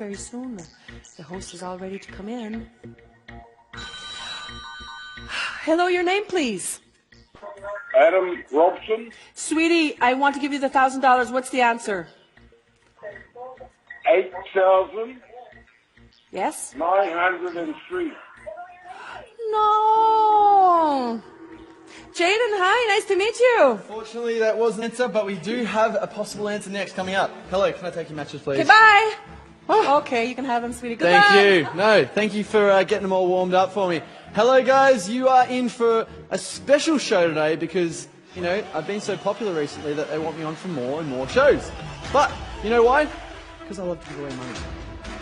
very soon. The host is all ready to come in. Hello, your name, please. Adam Robson. Sweetie, I want to give you the $1,000. What's the answer? 8,903. Yes? No. Jaden, hi, nice to meet you. Unfortunately, that wasn't an answer, but we do have a possible answer next coming up. Hello, can I take your matches, please? Okay, bye. Okay, you can have them, sweetie. Goodbye. Thank you. No, thank you for getting them all warmed up for me. Hello, guys. You are in for a special show today because, you know, I've been so popular recently that they want me on for more and more shows. But, you know why? Because I love to give away money.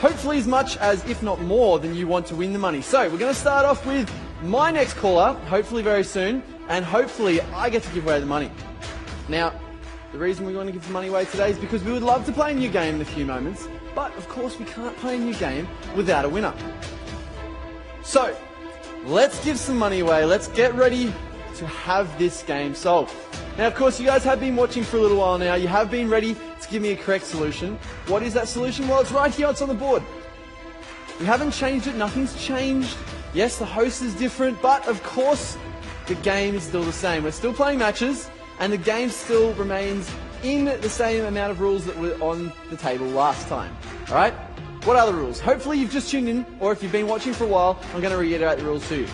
Hopefully as much as, if not more, than you want to win the money. So, we're going to start off with my next caller, hopefully very soon, and hopefully I get to give away the money. Now, the reason we want to give the money away today is because we would love to play a new game in a few moments, but of course we can't play a new game without a winner. So, let's give some money away. Let's get ready to have this game solved. Now, of course, you guys have been watching for a little while now. You have been ready to give me a correct solution. What is that solution? Well, it's right here. It's on the board. We haven't changed it. Nothing's changed. Yes, the host is different, but of course, the game is still the same. We're still playing matches, and the game still remains in the same amount of rules that were on the table last time. All right? What are the rules? Hopefully you've just tuned in, or if you've been watching for a while, I'm going to reiterate the rules to you.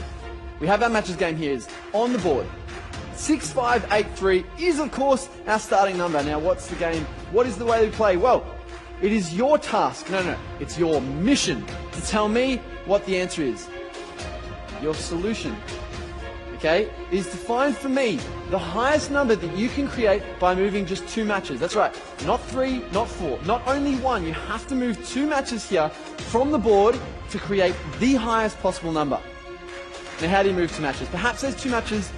We have our matches game here is on the board. 6583 is, of course, our starting number. Now, what's the game? What is the way we play? Well, it is your task. No, it's your mission to tell me what the answer is. Your solution, okay, is to find for me the highest number that you can create by moving just 2 matches. That's right, not 3, not 4, not only 1. You have to move 2 matches here from the board to create the highest possible number. Now, how do you move 2 matches? Perhaps there's 2 matches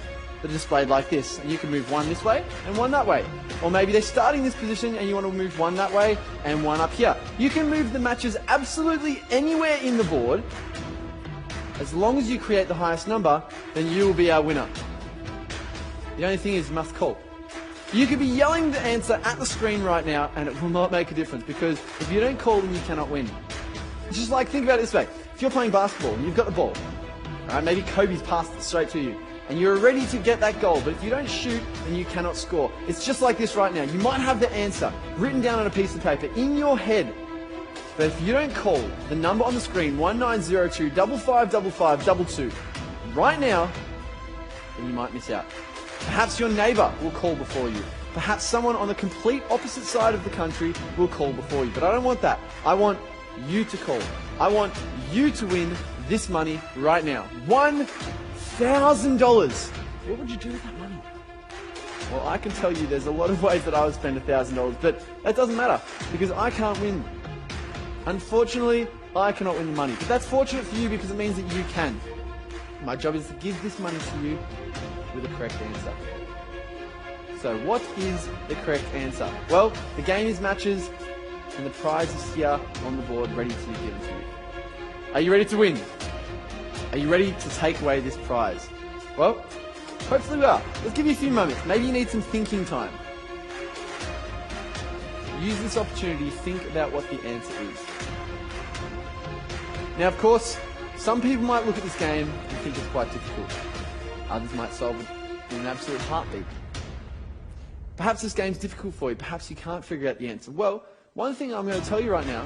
that are displayed like this, and you can move 1 this way and 1 that way. Or maybe they're starting this position and you want to move 1 that way and 1 up here. You can move the matches absolutely anywhere in the board. As long as you create the highest number, then you will be our winner. The only thing is you must call. You could be yelling the answer at the screen right now and it will not make a difference, because if you don't call, then you cannot win. It's just like, think about it this way. If you're playing basketball and you've got the ball, all right, maybe Kobe's passed it straight to you, and you're ready to get that goal, but if you don't shoot, then you cannot score. It's just like this right now. You might have the answer written down on a piece of paper in your head, but if you don't call the number on the screen, 1902 555522, right now, then you might miss out. Perhaps your neighbour will call before you. Perhaps someone on the complete opposite side of the country will call before you. But I don't want that. I want you to call. I want you to win this money right now. $1,000. What would you do with that money? Well, I can tell you there's a lot of ways that I would spend $1,000, but that doesn't matter because I can't win. Unfortunately, I cannot win the money. But that's fortunate for you because it means that you can. My job is to give this money to you with the correct answer. So what is the correct answer? Well, the game is matches and the prize is here on the board ready to be given to you. Are you ready to win? Are you ready to take away this prize? Well, hopefully we are. Let's give you a few moments. Maybe you need some thinking time. Use this opportunity to think about what the answer is. Now, of course, some people might look at this game and think it's quite difficult. Others might solve it in an absolute heartbeat. Perhaps this game's difficult for you. Perhaps you can't figure out the answer. Well, one thing I'm going to tell you right now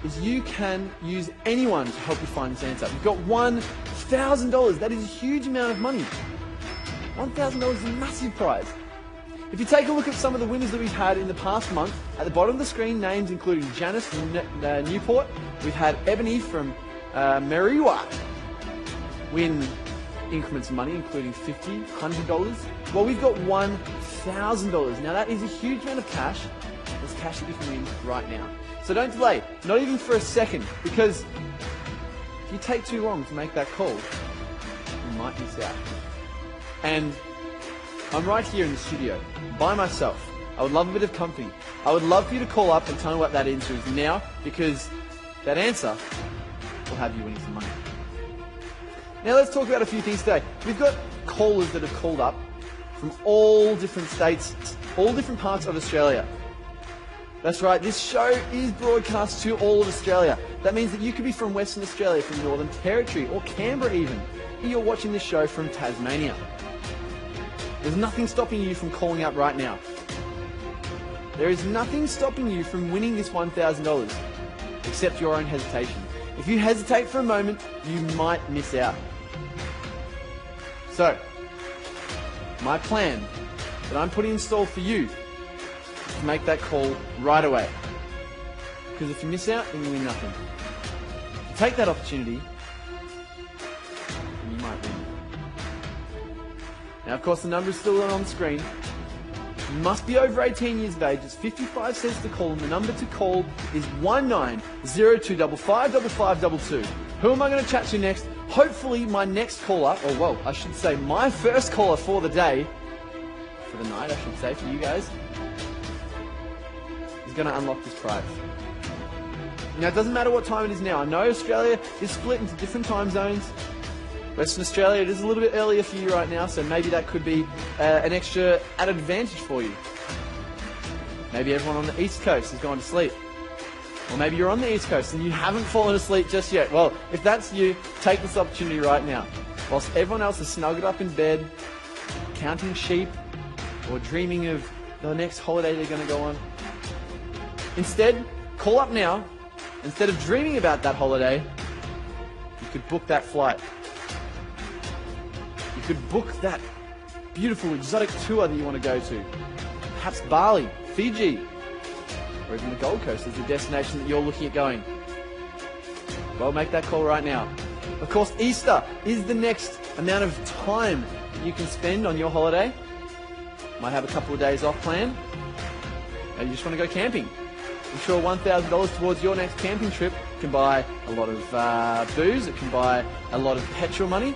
is you can use anyone to help you find this answer. You've got $1,000. That is a huge amount of money. $1,000 is a massive prize. If you take a look at some of the winners that we've had in the past month, at the bottom of the screen, names including Janice from Newport. We've had Ebony from Meriwa win increments of money, including $50, $100. Well, we've got $1,000. Now, that is a huge amount of cash. There's cash that you can win right now. So don't delay, not even for a second, because if you take too long to make that call, you might miss out. And I'm right here in the studio, by myself. I would love a bit of company. I would love for you to call up and tell me what that answer is now, because that answer will have you winning some money. Now let's talk about a few things today. We've got callers that have called up from all different states, all different parts of Australia. That's right, this show is broadcast to all of Australia. That means that you could be from Western Australia, from Northern Territory, or Canberra even, and you're watching this show from Tasmania. There's nothing stopping you from calling out right now. There is nothing stopping you from winning this $1,000, except your own hesitation. If you hesitate for a moment, you might miss out. So, my plan that I'm putting in stall for you is to make that call right away. Because if you miss out, then you win nothing. If you take that opportunity, then you might win. Now, of course, the number is still on the screen. You must be over 18 years of age. It's 55 cents to call, and the number to call is 1902555522. Who am I going to chat to next? Hopefully, my next caller, or well, I should say my first caller for the day, for the night, I should say, for you guys, is going to unlock this prize. Now, it doesn't matter what time it is now. I know Australia is split into different time zones. Western Australia, it is a little bit earlier for you right now, so maybe that could be an extra added advantage for you. Maybe everyone on the East Coast has gone to sleep. Or maybe you're on the East Coast and you haven't fallen asleep just yet. Well, if that's you, take this opportunity right now. Whilst everyone else is snuggled up in bed, counting sheep, or dreaming of the next holiday they're going to go on. Instead, call up now. Instead of dreaming about that holiday, you could book that flight. You could book that beautiful exotic tour that you want to go to. Perhaps Bali, Fiji, or even the Gold Coast is the destination that you're looking at going. Well, make that call right now. Of course, Easter is the next amount of time that you can spend on your holiday. Might have a couple of days off planned. Maybe you just want to go camping. I'm sure $1,000 towards your next camping trip can buy a lot of booze. It can buy a lot of petrol money.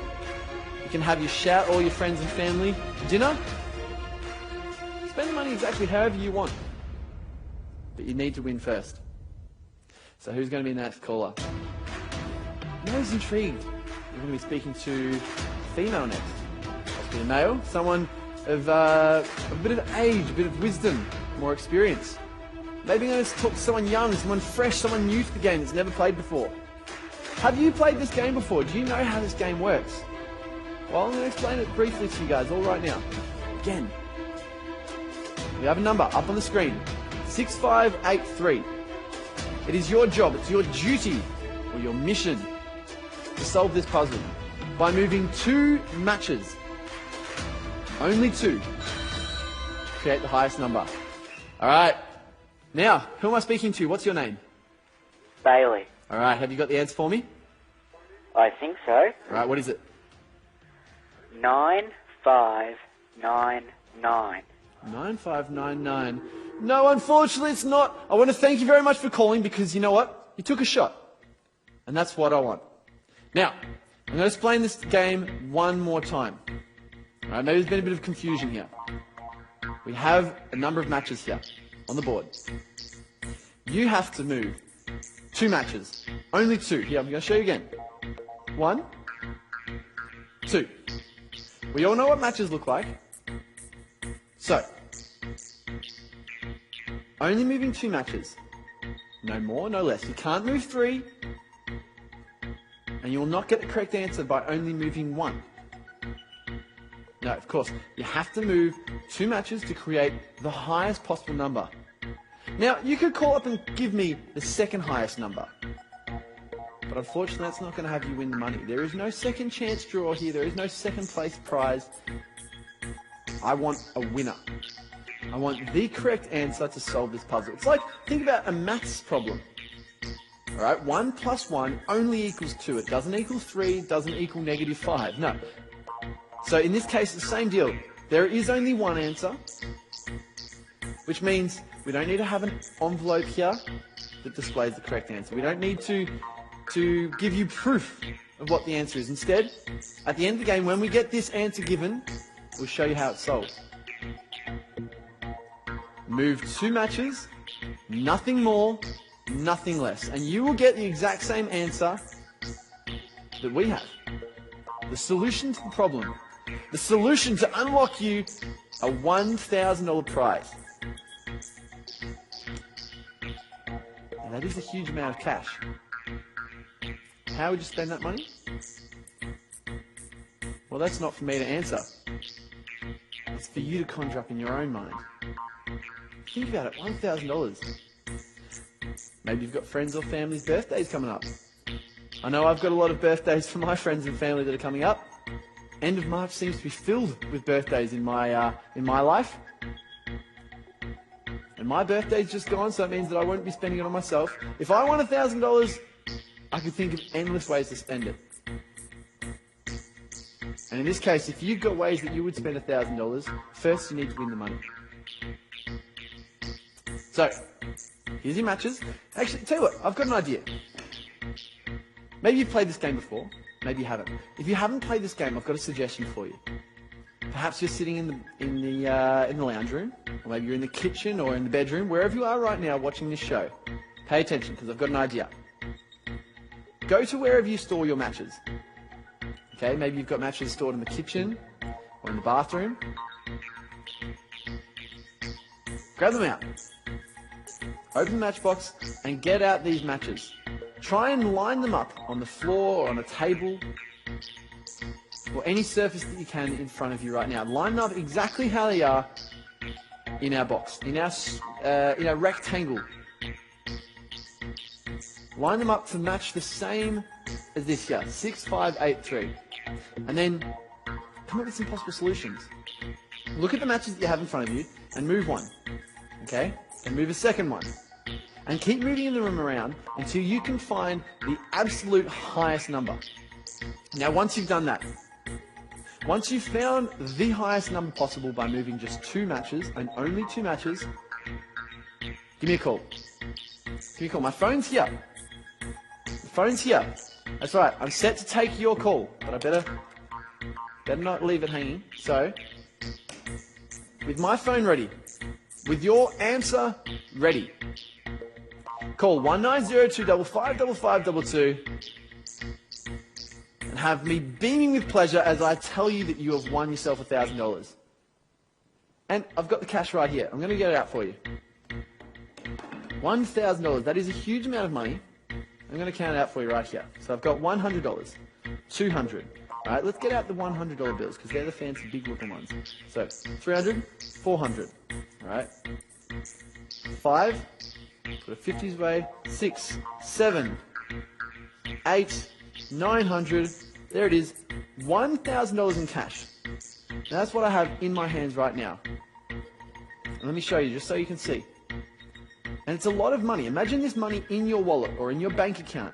You can have you shout all your friends and family dinner. Spend the money exactly however you want. But you need to win first. So who's going to be the next caller? I'm always intrigued. You're going to be speaking to a female next. Possibly a male. Someone of a bit of age, a bit of wisdom, more experience. Maybe I'm going to talk to someone young, someone fresh, someone new to the game that's never played before. Have you played this game before? Do you know how this game works? Well, I'm going to explain it briefly to you guys all right now. Again, we have a number up on the screen, 6583. It is your job, it's your duty, or your mission, to solve this puzzle by moving 2 matches. Only 2. Create the highest number. Alright. Now, who am I speaking to? What's your name? Bailey. Alright, have you got the answer for me? I think so. Alright, what is it? 9599. 9599. No, unfortunately it's not. I want to thank you very much for calling because you know what? You took a shot. And that's what I want. Now, I'm going to explain this game one more time. Alright, maybe there's been a bit of confusion here. We have a number of matches here on the board. You have to move 2 matches. Only 2. Here, I'm going to show you again. 1, 2. We all know what matches look like. So, only moving 2 matches. No more, no less. You can't move 3. And you will not get the correct answer by only moving 1. No, of course, you have to move 2 matches to create the highest possible number. Now, you could call up and give me the second highest number. But unfortunately, that's not going to have you win the money. There is no second chance draw here. There is no second place prize. I want a winner. I want the correct answer to solve this puzzle. It's like, think about a maths problem. Alright, 1 plus 1 only equals 2. It doesn't equal 3, doesn't equal -5. No. So in this case, it's the same deal. There is only one answer, which means we don't need to have an envelope here that displays the correct answer. We don't need to give you proof of what the answer is. Instead, at the end of the game, when we get this answer given, we'll show you how it's solved. Move 2 matches, nothing more, nothing less. And you will get the exact same answer that we have. The solution to the problem. The solution to unlock you a $1,000 prize. That is a huge amount of cash. How would you spend that money? Well, that's not for me to answer. It's for you to conjure up in your own mind. Think about it, $1,000. Maybe you've got friends or family's birthdays coming up. I know I've got a lot of birthdays for my friends and family that are coming up. End of March seems to be filled with birthdays in my life. And my birthday's just gone, so it means that I won't be spending it on myself. If I won $1,000, I could think of endless ways to spend it. And in this case, if you've got ways that you would spend $1,000, first you need to win the money. So, here's your matches. Actually, tell you what, I've got an idea. Maybe you've played this game before, maybe you haven't. If you haven't played this game, I've got a suggestion for you. Perhaps you're sitting in the lounge room, or maybe you're in the kitchen or in the bedroom, wherever you are right now watching this show. Pay attention, because I've got an idea. Go to wherever you store your matches. Okay, maybe you've got matches stored in the kitchen or in the bathroom. Grab them out. Open the matchbox and get out these matches. Try and line them up on the floor or on a table or any surface that you can in front of you right now. Line them up exactly how they are in our box, in our rectangle. Line them up to match the same as this here, 6, 5, 8, 3. And then come up with some possible solutions. Look at the matches that you have in front of you and move one. Okay? And move a second one. And keep moving them around until you can find the absolute highest number. Now, once you've done that, once you've found the highest number possible by moving just 2 matches, and only 2 matches, give me a call. Give me a call. My phone's here. The phone's here. That's right. I'm set to take your call, but I better not leave it hanging. So, with my phone ready, with your answer ready, call 1902555522 and have me beaming with pleasure as I tell you that you have won yourself $1,000. And I've got the cash right here. I'm going to get it out for you. $1,000. That is a huge amount of money. I'm going to count it out for you right here. So I've got $100, $200. All right, let's get out the $100 bills because they're the fancy big looking ones. So $300, $400. All right, 5. Put a 50s away. 6, 7, 8, 900. There it is. $1,000 in cash. Now that's what I have in my hands right now. And let me show you just so you can see. And it's a lot of money. Imagine this money in your wallet or in your bank account.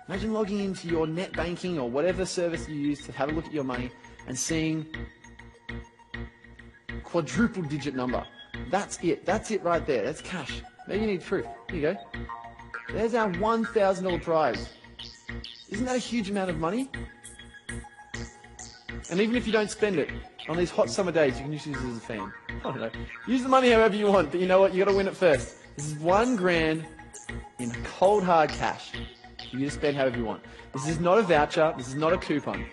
Imagine logging into your net banking or whatever service you use to have a look at your money and seeing quadruple digit number. That's it. That's it right there. That's cash. Maybe you need proof. Here you go. There's our $1,000 prize. Isn't that a huge amount of money? And even if you don't spend it, on these hot summer days, you can use this as a fan. I don't know. Use the money however you want, but you know what? You got to win it first. This is $1,000 in cold hard cash for you to spend however you want. This is not a voucher. This is not a coupon.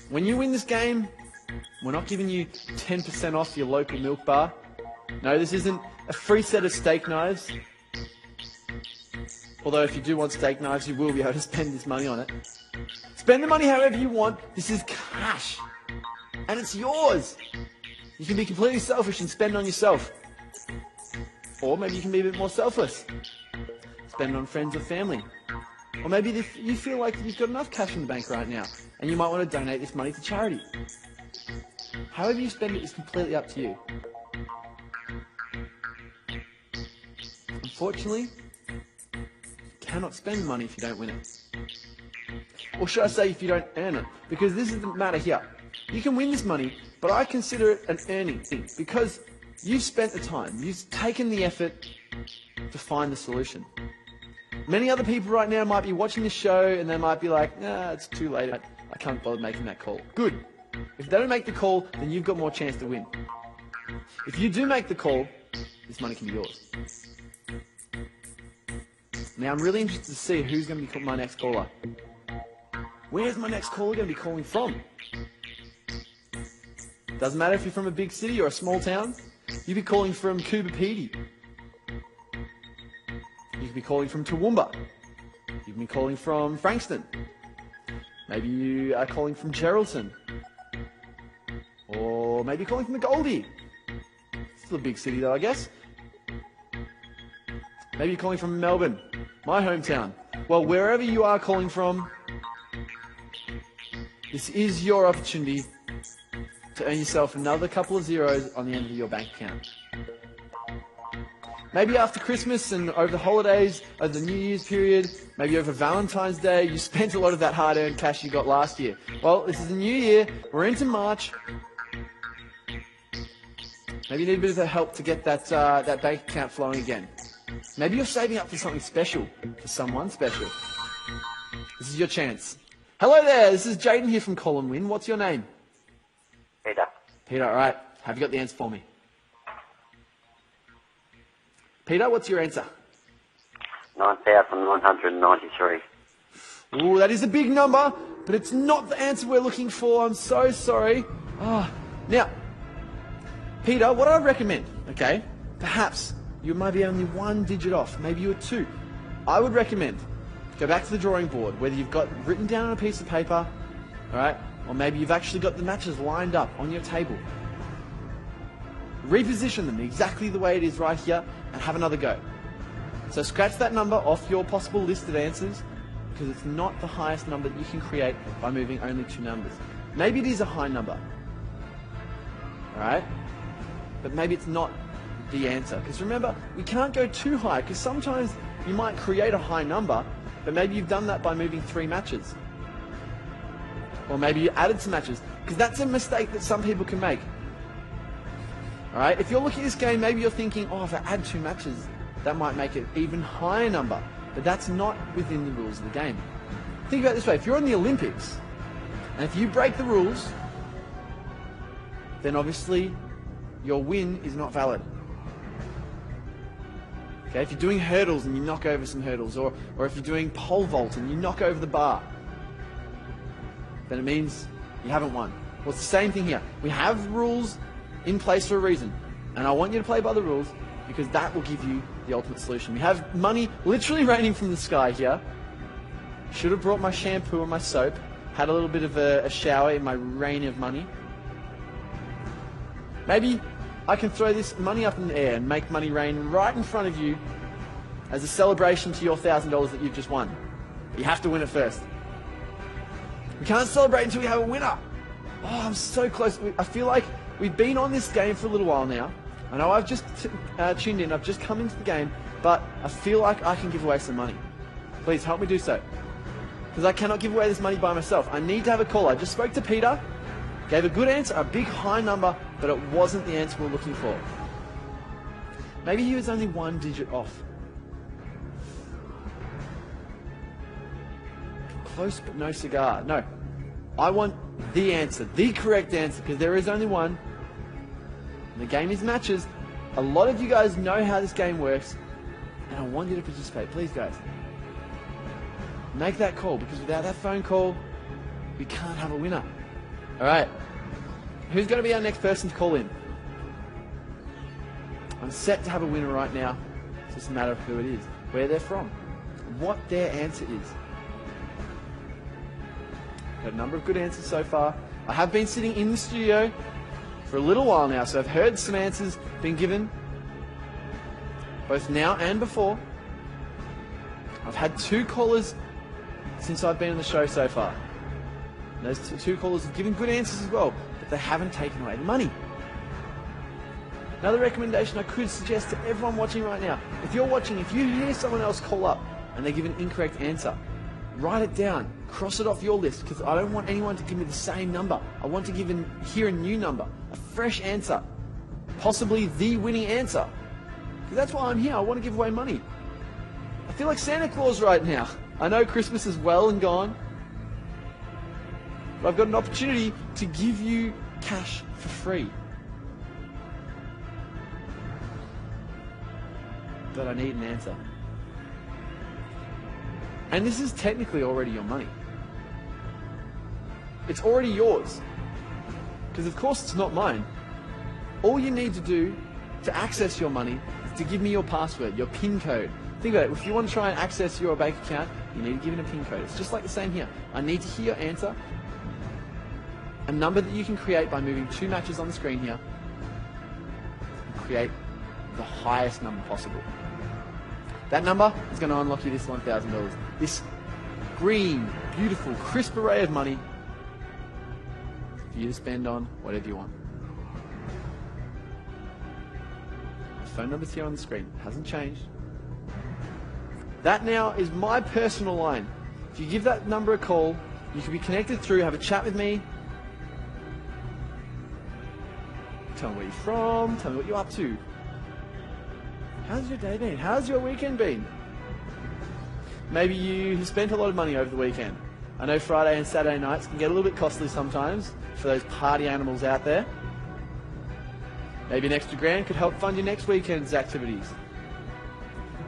When you win this game, we're not giving you 10% off your local milk bar. No, this isn't a free set of steak knives. Although if you do want steak knives, you will be able to spend this money on it. Spend the money however you want. This is cash. And it's yours. You can be completely selfish and spend it on yourself. Or maybe you can be a bit more selfless. Spend it on friends or family. Or maybe if you feel like you've got enough cash in the bank right now and you might want to donate this money to charity. However you spend it is completely up to you. Unfortunately, you cannot spend the money if you don't win it. Or should I say if you don't earn it? Because this is the matter here. You can win this money, but I consider it an earning thing because you've spent the time, you've taken the effort to find the solution. Many other people right now might be watching this show and they might be like, nah, it's too late, I can't bother making that call. Good. If they don't make the call, then you've got more chance to win. If you do make the call, this money can be yours. Now I'm really interested to see who's going to be my next caller. Where's my next caller going to be calling from? Doesn't matter if you're from a big city or a small town. You'd be calling from Coober Pedy. could be calling from Toowoomba. You can be calling from Frankston. Maybe you are calling from Geraldton. Or maybe calling from the Goldie. Still a big city though, I guess. Maybe you're calling from Melbourne, my hometown. Well, wherever you are calling from, this is your opportunity to earn yourself another couple of zeros on the end of your bank account. Maybe after Christmas and over the holidays, over the New Year's period, maybe over Valentine's Day, you spent a lot of that hard-earned cash you got last year. Well, this is a new year, we're into March. Maybe you need a bit of help to get that bank account flowing again. Maybe you're saving up for something special, for someone special. This is your chance. Hello there, this is Jaden here from Colin Wynn. What's your name? Peter. Peter, alright. Have you got the answer for me? Peter, what's your answer? 9,993. Ooh, that is a big number, but it's not the answer we're looking for. I'm so sorry. Now, Peter, what I recommend, okay, perhaps you might be only one digit off, maybe you were two. I would recommend go back to the drawing board, whether you've got written down on a piece of paper, alright, or maybe you've actually got the matches lined up on your table. Reposition them exactly the way it is right here and have another go. So scratch that number off your possible list of answers because it's not the highest number that you can create by moving only two numbers. Maybe it is a high number, alright? But maybe it's not the answer. Because remember, we can't go too high because sometimes you might create a high number, but maybe you've done that by moving 3 matches. Or maybe you added some matches, because that's a mistake that some people can make. Alright, if you're looking at this game, maybe you're thinking, oh, if I add 2 matches, that might make it even higher number. But that's not within the rules of the game. Think about it this way, if you're in the Olympics, and if you break the rules, then obviously your win is not valid. Okay, if you're doing hurdles and you knock over some hurdles, or if you're doing pole vault and you knock over the bar, then it means you haven't won. Well, it's the same thing here. We have rules in place for a reason, and I want you to play by the rules because that will give you the ultimate solution. We have money literally raining from the sky here. Should have brought my shampoo or my soap, had a little bit of a shower in my rain of money. Maybe I can throw this money up in the air and make money rain right in front of you as a celebration to your $1,000 that you've just won. You have to win it first. We can't celebrate until we have a winner. Oh, I'm so close. I feel like we've been on this game for a little while now. I know I've just tuned in, I've just come into the game, but I feel like I can give away some money. Please help me do so. Because I cannot give away this money by myself. I need to have a call. I just spoke to Peter. Gave a good answer, a big high number, but it wasn't the answer we're looking for. Maybe he was only 1 digit off. Close but no cigar. No. I want the answer, the correct answer, because there is only one. And the game is matches. A lot of you guys know how this game works, and I want you to participate. Please, guys. Make that call, because without that phone call, we can't have a winner. Alright, who's going to be our next person to call in? I'm set to have a winner right now. It's just a matter of who it is, where they're from, what their answer is. Got a number of good answers so far. I have been sitting in the studio for a little while now, so I've heard some answers being given, both now and before. I've had 2 callers since I've been on the show so far. Those 2 callers have given good answers as well, but they haven't taken away the money. Another recommendation I could suggest to everyone watching right now, if you're watching, if you hear someone else call up and they give an incorrect answer, write it down, cross it off your list, because I don't want anyone to give me the same number. I want to hear a new number, a fresh answer, possibly the winning answer. Because that's why I'm here, I want to give away money. I feel like Santa Claus right now. I know Christmas is well and gone, but I've got an opportunity to give you cash for free. But I need an answer. And this is technically already your money. It's already yours. Because of course it's not mine. All you need to do to access your money is to give me your password, your PIN code, Think about it. If you want to try and access your bank account, you need to give it a PIN code. It's just like the same here. I need to hear your answer. A number that you can create by moving 2 matches on the screen here. And create the highest number possible. That number is going to unlock you this $1,000. This green, beautiful, crisp array of money for you to spend on whatever you want. The phone number's here on the screen. It hasn't changed. That now is my personal line. If you give that number a call, you can be connected through, have a chat with me. Tell me where you're from, tell me what you're up to. How's your day been? How's your weekend been? Maybe you spent a lot of money over the weekend. I know Friday and Saturday nights can get a little bit costly sometimes for those party animals out there. Maybe an extra grand could help fund your next weekend's activities.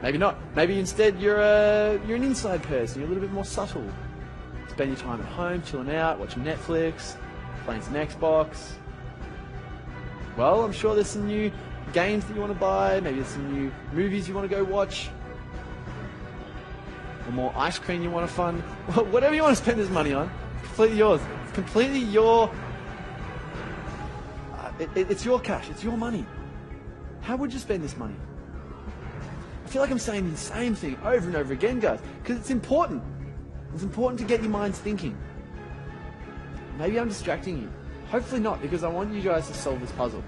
Maybe not. Maybe instead you're an inside person. You're a little bit more subtle. Spend your time at home, chilling out, watching Netflix, playing some Xbox. Well, I'm sure there's some new games that you want to buy. Maybe there's some new movies you want to go watch. Or more ice cream you want to fund. Whatever you want to spend this money on, it's completely yours. It's completely your... it's your cash. It's your money. How would you spend this money? I feel like I'm saying the same thing over and over again, guys, because it's important. It's important to get your minds thinking. Maybe I'm distracting you. Hopefully not, because I want you guys to solve this puzzle.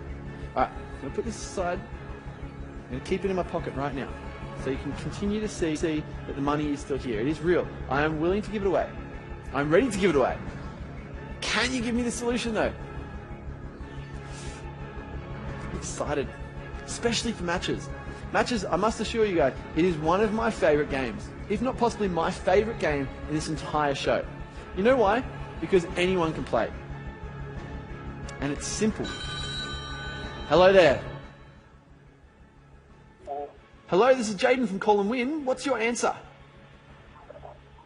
Alright, I'm going to put this aside. I'm going to keep it in my pocket right now, so you can continue to see that the money is still here. It is real. I am willing to give it away. I'm ready to give it away. Can you give me the solution, though? I'm excited, especially for matches. Matches, I must assure you guys, it is one of my favourite games, if not possibly my favourite game in this entire show. You know why? Because anyone can play. And it's simple. Hello there. Hello, this is Jaden from Call and Win. What's your answer?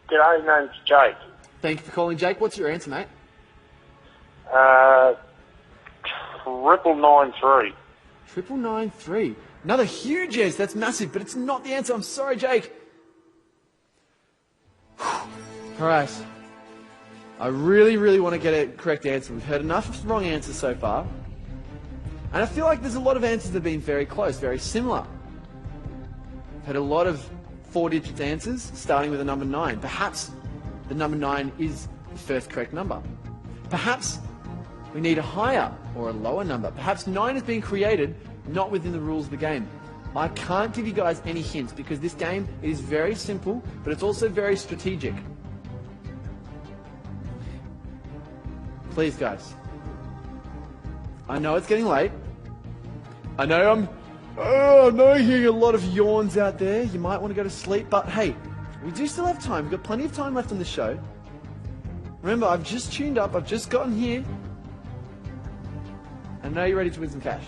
G'day, name's Jake. Thank you for calling, Jake. What's your answer, mate? 993. 993. Another huge answer. That's massive, but it's not the answer. I'm sorry, Jake. Alright. I really want to get a correct answer. We've heard enough of wrong answers so far. And I feel like there's a lot of answers that have been very close, very similar. I've had a lot of 4-digit answers starting with the number 9. Perhaps the number 9 is the first correct number. Perhaps we need a higher or a lower number. Perhaps 9 has been created not within the rules of the game. I can't give you guys any hints because this game is very simple, but it's also very strategic. Please, guys. I know it's getting late. I know I'm hearing a lot of yawns out there. You might want to go to sleep, but hey, we do still have time. We've got plenty of time left on the show. Remember, I've just tuned up. I've just gotten here. And now you're ready to win some cash.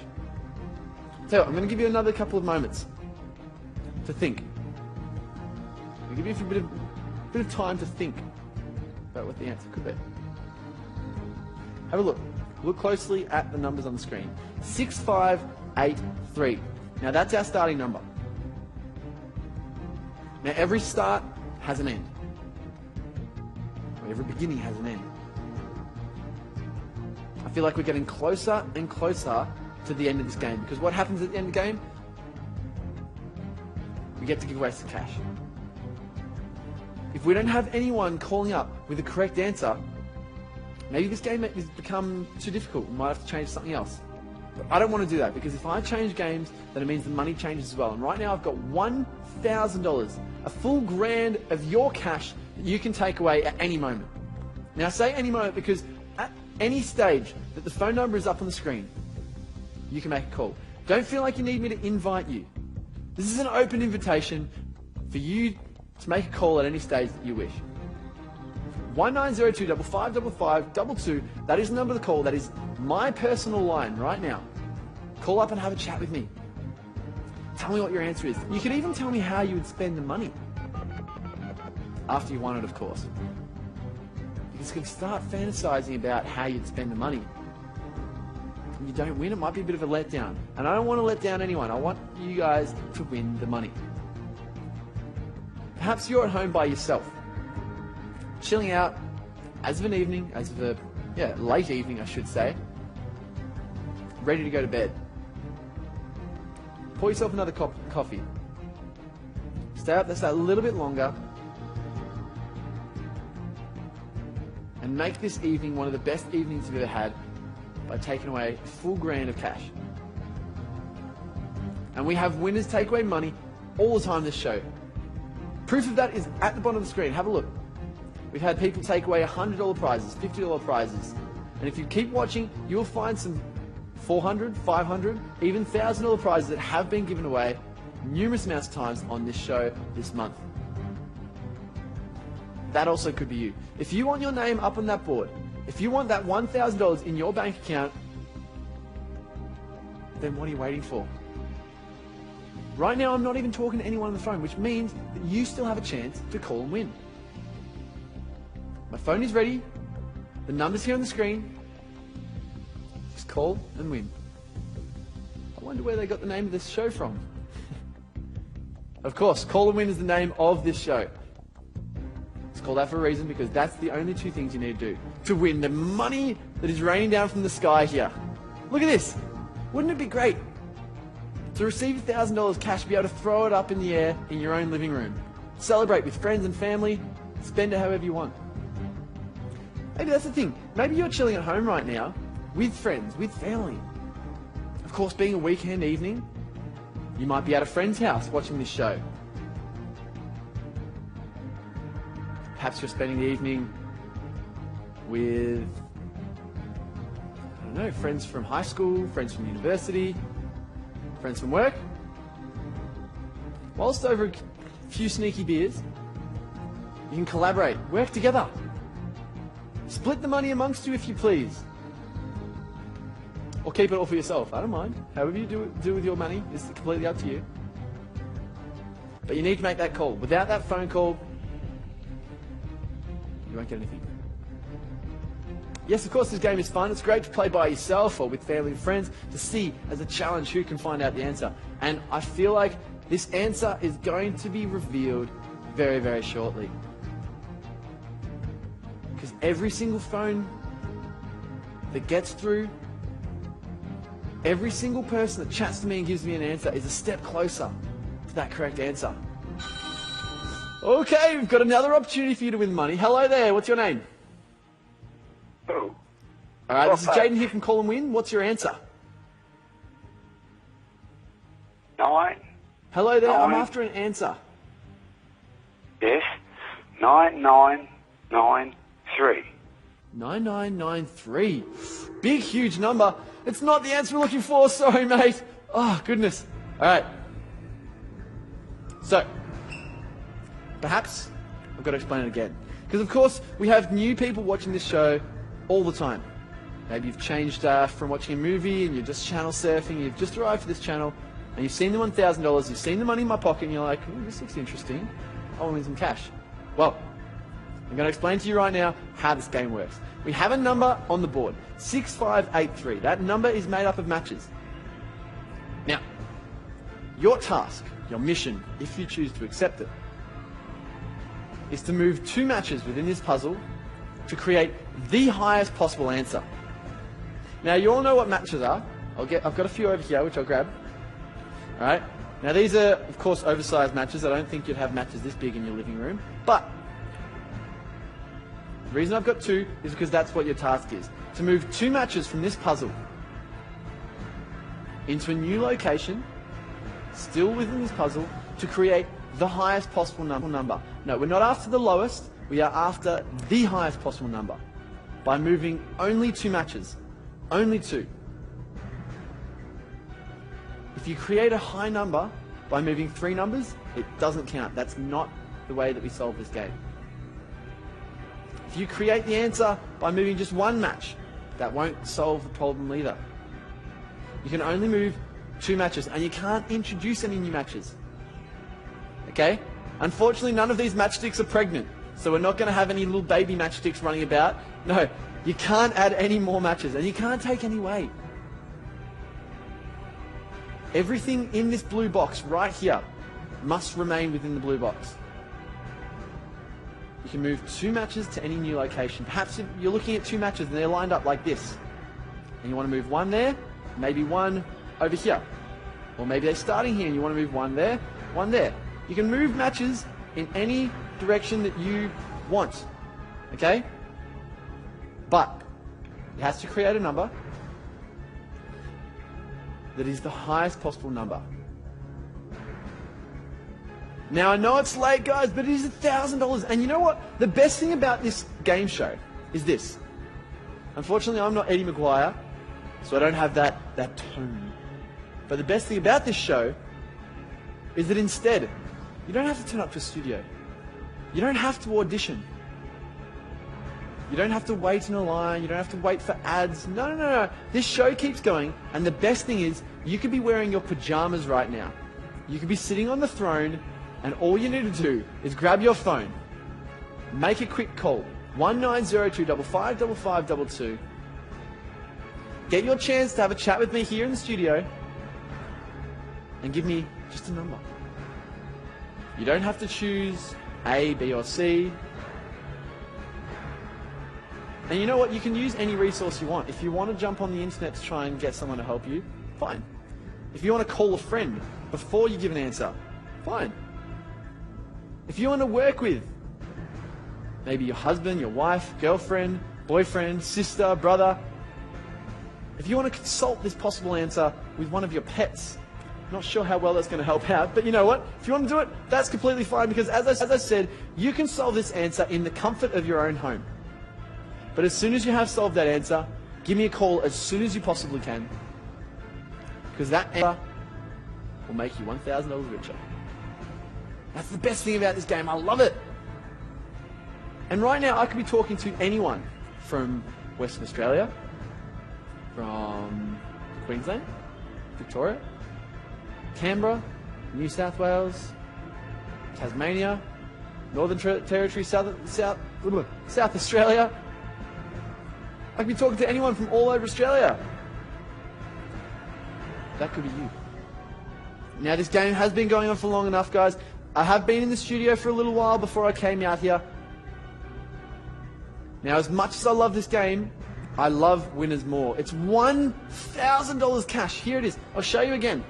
So I'm going to give you another couple of moments to think. I'm going to give you a bit of time to think about what the answer could be. Have a look. Look closely at the numbers on the screen. 6583. Now that's our starting number. Now every start has an end. Or every beginning has an end. I feel like we're getting closer and closer to the end of this game, because what happens at the end of the game? We get to give away some cash. If we don't have anyone calling up with the correct answer, maybe this game has become too difficult. We might have to change something else. But I don't want to do that, because if I change games, then it means the money changes as well. And right now I've got $1,000, a full grand of your cash that you can take away at any moment. Now I say any moment because at any stage that the phone number is up on the screen, you can make a call. Don't feel like you need me to invite you. This is an open invitation for you to make a call at any stage that you wish. 1902 5555 22. That is the number to call. That is my personal line right now. Call up and have a chat with me. Tell me what your answer is. You could even tell me how you would spend the money. After you won it, of course. Because you can start fantasizing about how you'd spend the money. And you don't win, it might be a bit of a letdown. And I don't want to let down anyone. I want you guys to win the money. Perhaps you're at home by yourself, chilling out as of an evening, as of a late evening I should say, ready to go to bed. Pour yourself another cup of coffee. Stay up just a little bit longer and make this evening one of the best evenings you've ever had by taking away a full grand of cash. And we have winners take away money all the time this show. Proof of that is at the bottom of the screen. Have a look. We've had people take away $100 prizes, $50 prizes. And if you keep watching, you'll find some $400, $500, even $1,000 prizes that have been given away numerous amounts of times on this show this month. That also could be you. If you want your name up on that board, if you want that $1,000 in your bank account, then what are you waiting for? Right now, I'm not even talking to anyone on the phone, which means that you still have a chance to call and win. My phone is ready. The number's here on the screen. Just call and win. I wonder where they got the name of this show from. Of course, call and win is the name of this show. It's called that for a reason, because that's the only two things you need to do to win the money that is raining down from the sky here. Look at this. Wouldn't it be great to receive $1,000 cash, be able to throw it up in the air in your own living room, celebrate with friends and family, spend it however you want? Maybe that's the thing. Maybe you're chilling at home right now with friends, with family. Of course, being a weekend evening, you might be at a friend's house watching this show. Perhaps you're spending the evening with, I don't know, friends from high school, friends from university, friends from work. Whilst over a few sneaky beers, you can collaborate, work together. Split the money amongst you if you please. Or keep it all for yourself, I don't mind. However you do with your money is completely up to you. But you need to make that call. Without that phone call, you won't get anything. Yes, of course, this game is fun. It's great to play by yourself or with family and friends to see as a challenge who can find out the answer. And I feel like this answer is going to be revealed very, very shortly. Because every single phone that gets through, every single person that chats to me and gives me an answer is a step closer to that correct answer. Okay, we've got another opportunity for you to win money. Hello there, what's your name? Who? Alright, this is Jaden here from Call and Win. What's your answer? 9. Hello there, I'm 9. after an answer. Yes. 9993. 9993. Big, huge number. It's not the answer we're looking for. Sorry, mate. Oh, goodness. Alright. So, perhaps I've got to explain it again. Because, of course, we have new people watching this show all the time. Maybe you've changed from watching a movie and you're just channel surfing, you've just arrived to this channel, and you've seen the $1,000, you've seen the money in my pocket, and you're like, ooh, this looks interesting. I want to win some cash. Well, I'm going to explain to you right now how this game works. We have a number on the board, 6583. That number is made up of matches. Now, your task, your mission, if you choose to accept it, is to move 2 matches within this puzzle to create the highest possible answer. Now, you all know what matches are. I've got a few over here, which I'll grab. Alright? Now, these are, of course, oversized matches. I don't think you'd have matches this big in your living room. But the reason I've got 2 is because that's what your task is. To move 2 matches from this puzzle into a new location, still within this puzzle, to create the highest possible number. No, we're not after the lowest. We are after the highest possible number by moving only 2 matches. Only 2. If you create a high number by moving 3 numbers, it doesn't count. That's not the way that we solve this game. If you create the answer by moving just 1 match, that won't solve the problem either. You can only move 2 matches, and you can't introduce any new matches. Okay? Unfortunately, none of these matchsticks are pregnant, so we're not going to have any little baby matchsticks running about. No, you can't add any more matches, and you can't take any away. Everything in this blue box right here must remain within the blue box. you can move 2 matches to any new location. Perhaps if you're looking at 2 matches and they're lined up like this, and you want to move one there, maybe one over here. Or maybe they're starting here and you want to move one there, one there. You can move matches in any direction that you want. Okay? But it has to create a number that is the highest possible number. Now I know it's late, guys, but it is $1,000. And you know what? The best thing about this game show is this. Unfortunately, I'm not Eddie McGuire, so I don't have that tone. But the best thing about this show is that instead, you don't have to turn up to a studio. You don't have to audition. You don't have to wait in a line. You don't have to wait for ads. No. This show keeps going, and the best thing is, you could be wearing your pajamas right now. You could be sitting on the throne, and all you need to do is grab your phone, make a quick call, 1902 555522. Get your chance to have a chat with me here in the studio, and give me just a number. You don't have to choose A, B, or C. And you know what? You can use any resource you want. If you want to jump on the internet to try and get someone to help you, fine. If you want to call a friend before you give an answer, fine. If you want to work with maybe your husband, your wife, girlfriend, boyfriend, sister, brother, if you want to consult this possible answer with one of your pets, not sure how well that's going to help out, but you know what? If you want to do it, that's completely fine, because as I said, you can solve this answer in the comfort of your own home. But as soon as you have solved that answer, give me a call as soon as you possibly can, because that answer will make you $1,000 richer. That's the best thing about this game. I love it. And right now, I could be talking to anyone from Western Australia, from Queensland, Victoria, Canberra, New South Wales, Tasmania, Northern Territory, South Australia. I could be talking to anyone from all over Australia. That could be you. Now, this game has been going on for long enough, guys. I have been in the studio for a little while before I came out here. Now, as much as I love this game, I love winners more. It's $1,000 cash. Here it is. I'll show you again.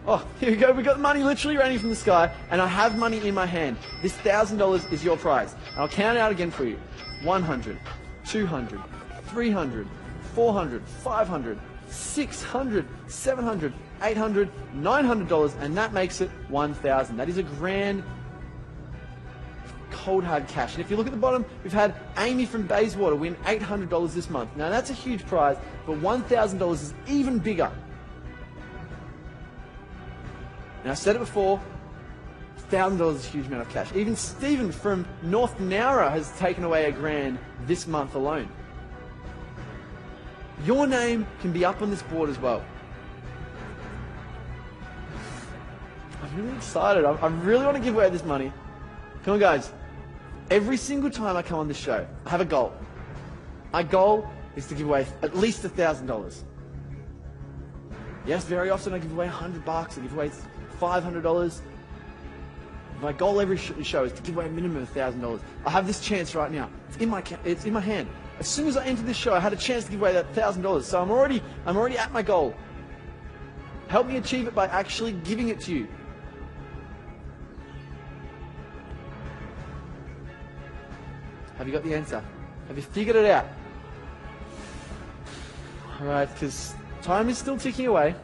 Oh, here we go. We've got money literally raining from the sky, and I have money in my hand. This $1,000 is your prize. I'll count it out again for you. 100, 200, 300, 400, 500, 600, 700, 800, $900, and that makes it $1,000. That is a grand cold hard cash. And if you look at the bottom, we've had Amy from Bayswater win $800 this month. Now that's a huge prize, but $1,000 is even bigger. Now, I said it before, $1,000 is a huge amount of cash. Even Stephen from North Nowra has taken away $1,000 this month alone. Your name can be up on this board as well. I'm really excited. I really want to give away this money. Come on, guys. Every single time I come on this show, I have a goal. My goal is to give away at least $1,000. Yes, very often I give away $100. I give away $500. My goal every show is to give away a minimum of $1,000. I have this chance right now. It's in my hand. As soon as I entered this show, I had a chance to give away that $1,000. So I'm already at my goal. Help me achieve it by actually giving it to you. Have you got the answer? Have you figured it out? Alright, because time is still ticking away.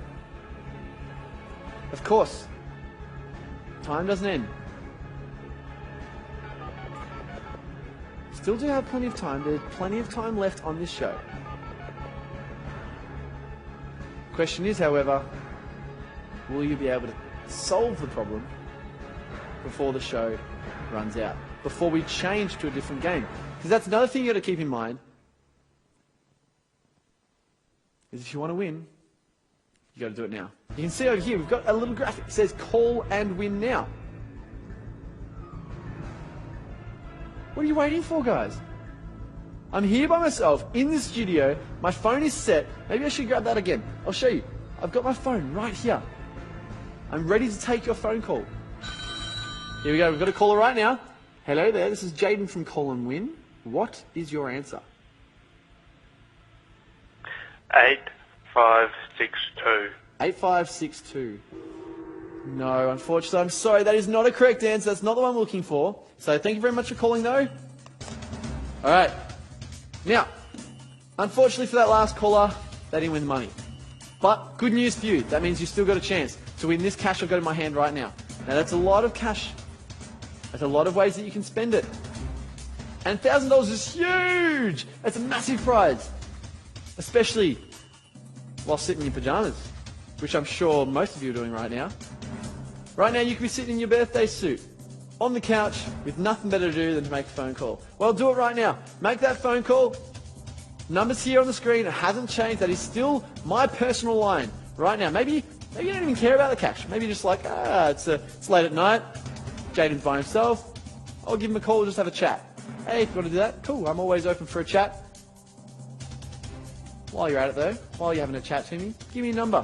Of course. Time doesn't end. Still do have plenty of time. There's plenty of time left on this show. Question is, however, will you be able to solve the problem before the show runs out? Before we change to a different game? Because that's another thing you got to keep in mind. Is if you want to win, you got to do it now. You can see over here, we've got a little graphic that says call and win now. What are you waiting for, guys? I'm here by myself in the studio. My phone is set. Maybe I should grab that again. I'll show you. I've got my phone right here. I'm ready to take your phone call. Here we go. We've got a caller right now. Hello there, this is Jaden from Call and Win. What is your answer? 8562. 8562. No, unfortunately, I'm sorry, that is not a correct answer. That's not the one I'm looking for. So thank you very much for calling, though. Alright. Now, unfortunately for that last caller, they didn't win the money. But good news for you. That means you've still got a chance to win this cash I've got in my hand right now. Now, that's a lot of cash. There's a lot of ways that you can spend it. And $1,000 is huge! That's a massive prize. Especially while sitting in your pajamas, which I'm sure most of you are doing right now. Right now, you could be sitting in your birthday suit, on the couch, with nothing better to do than to make a phone call. Well, do it right now. Make that phone call. Number's here on the screen. It hasn't changed. That is still my personal line right now. Maybe you don't even care about the cash. Maybe you're just like, it's late at night. Jaden's by himself. I'll give him a call, just have a chat. Hey, if you want to do that, cool. I'm always open for a chat. While you're at it though, while you're having a chat to me, give me a number.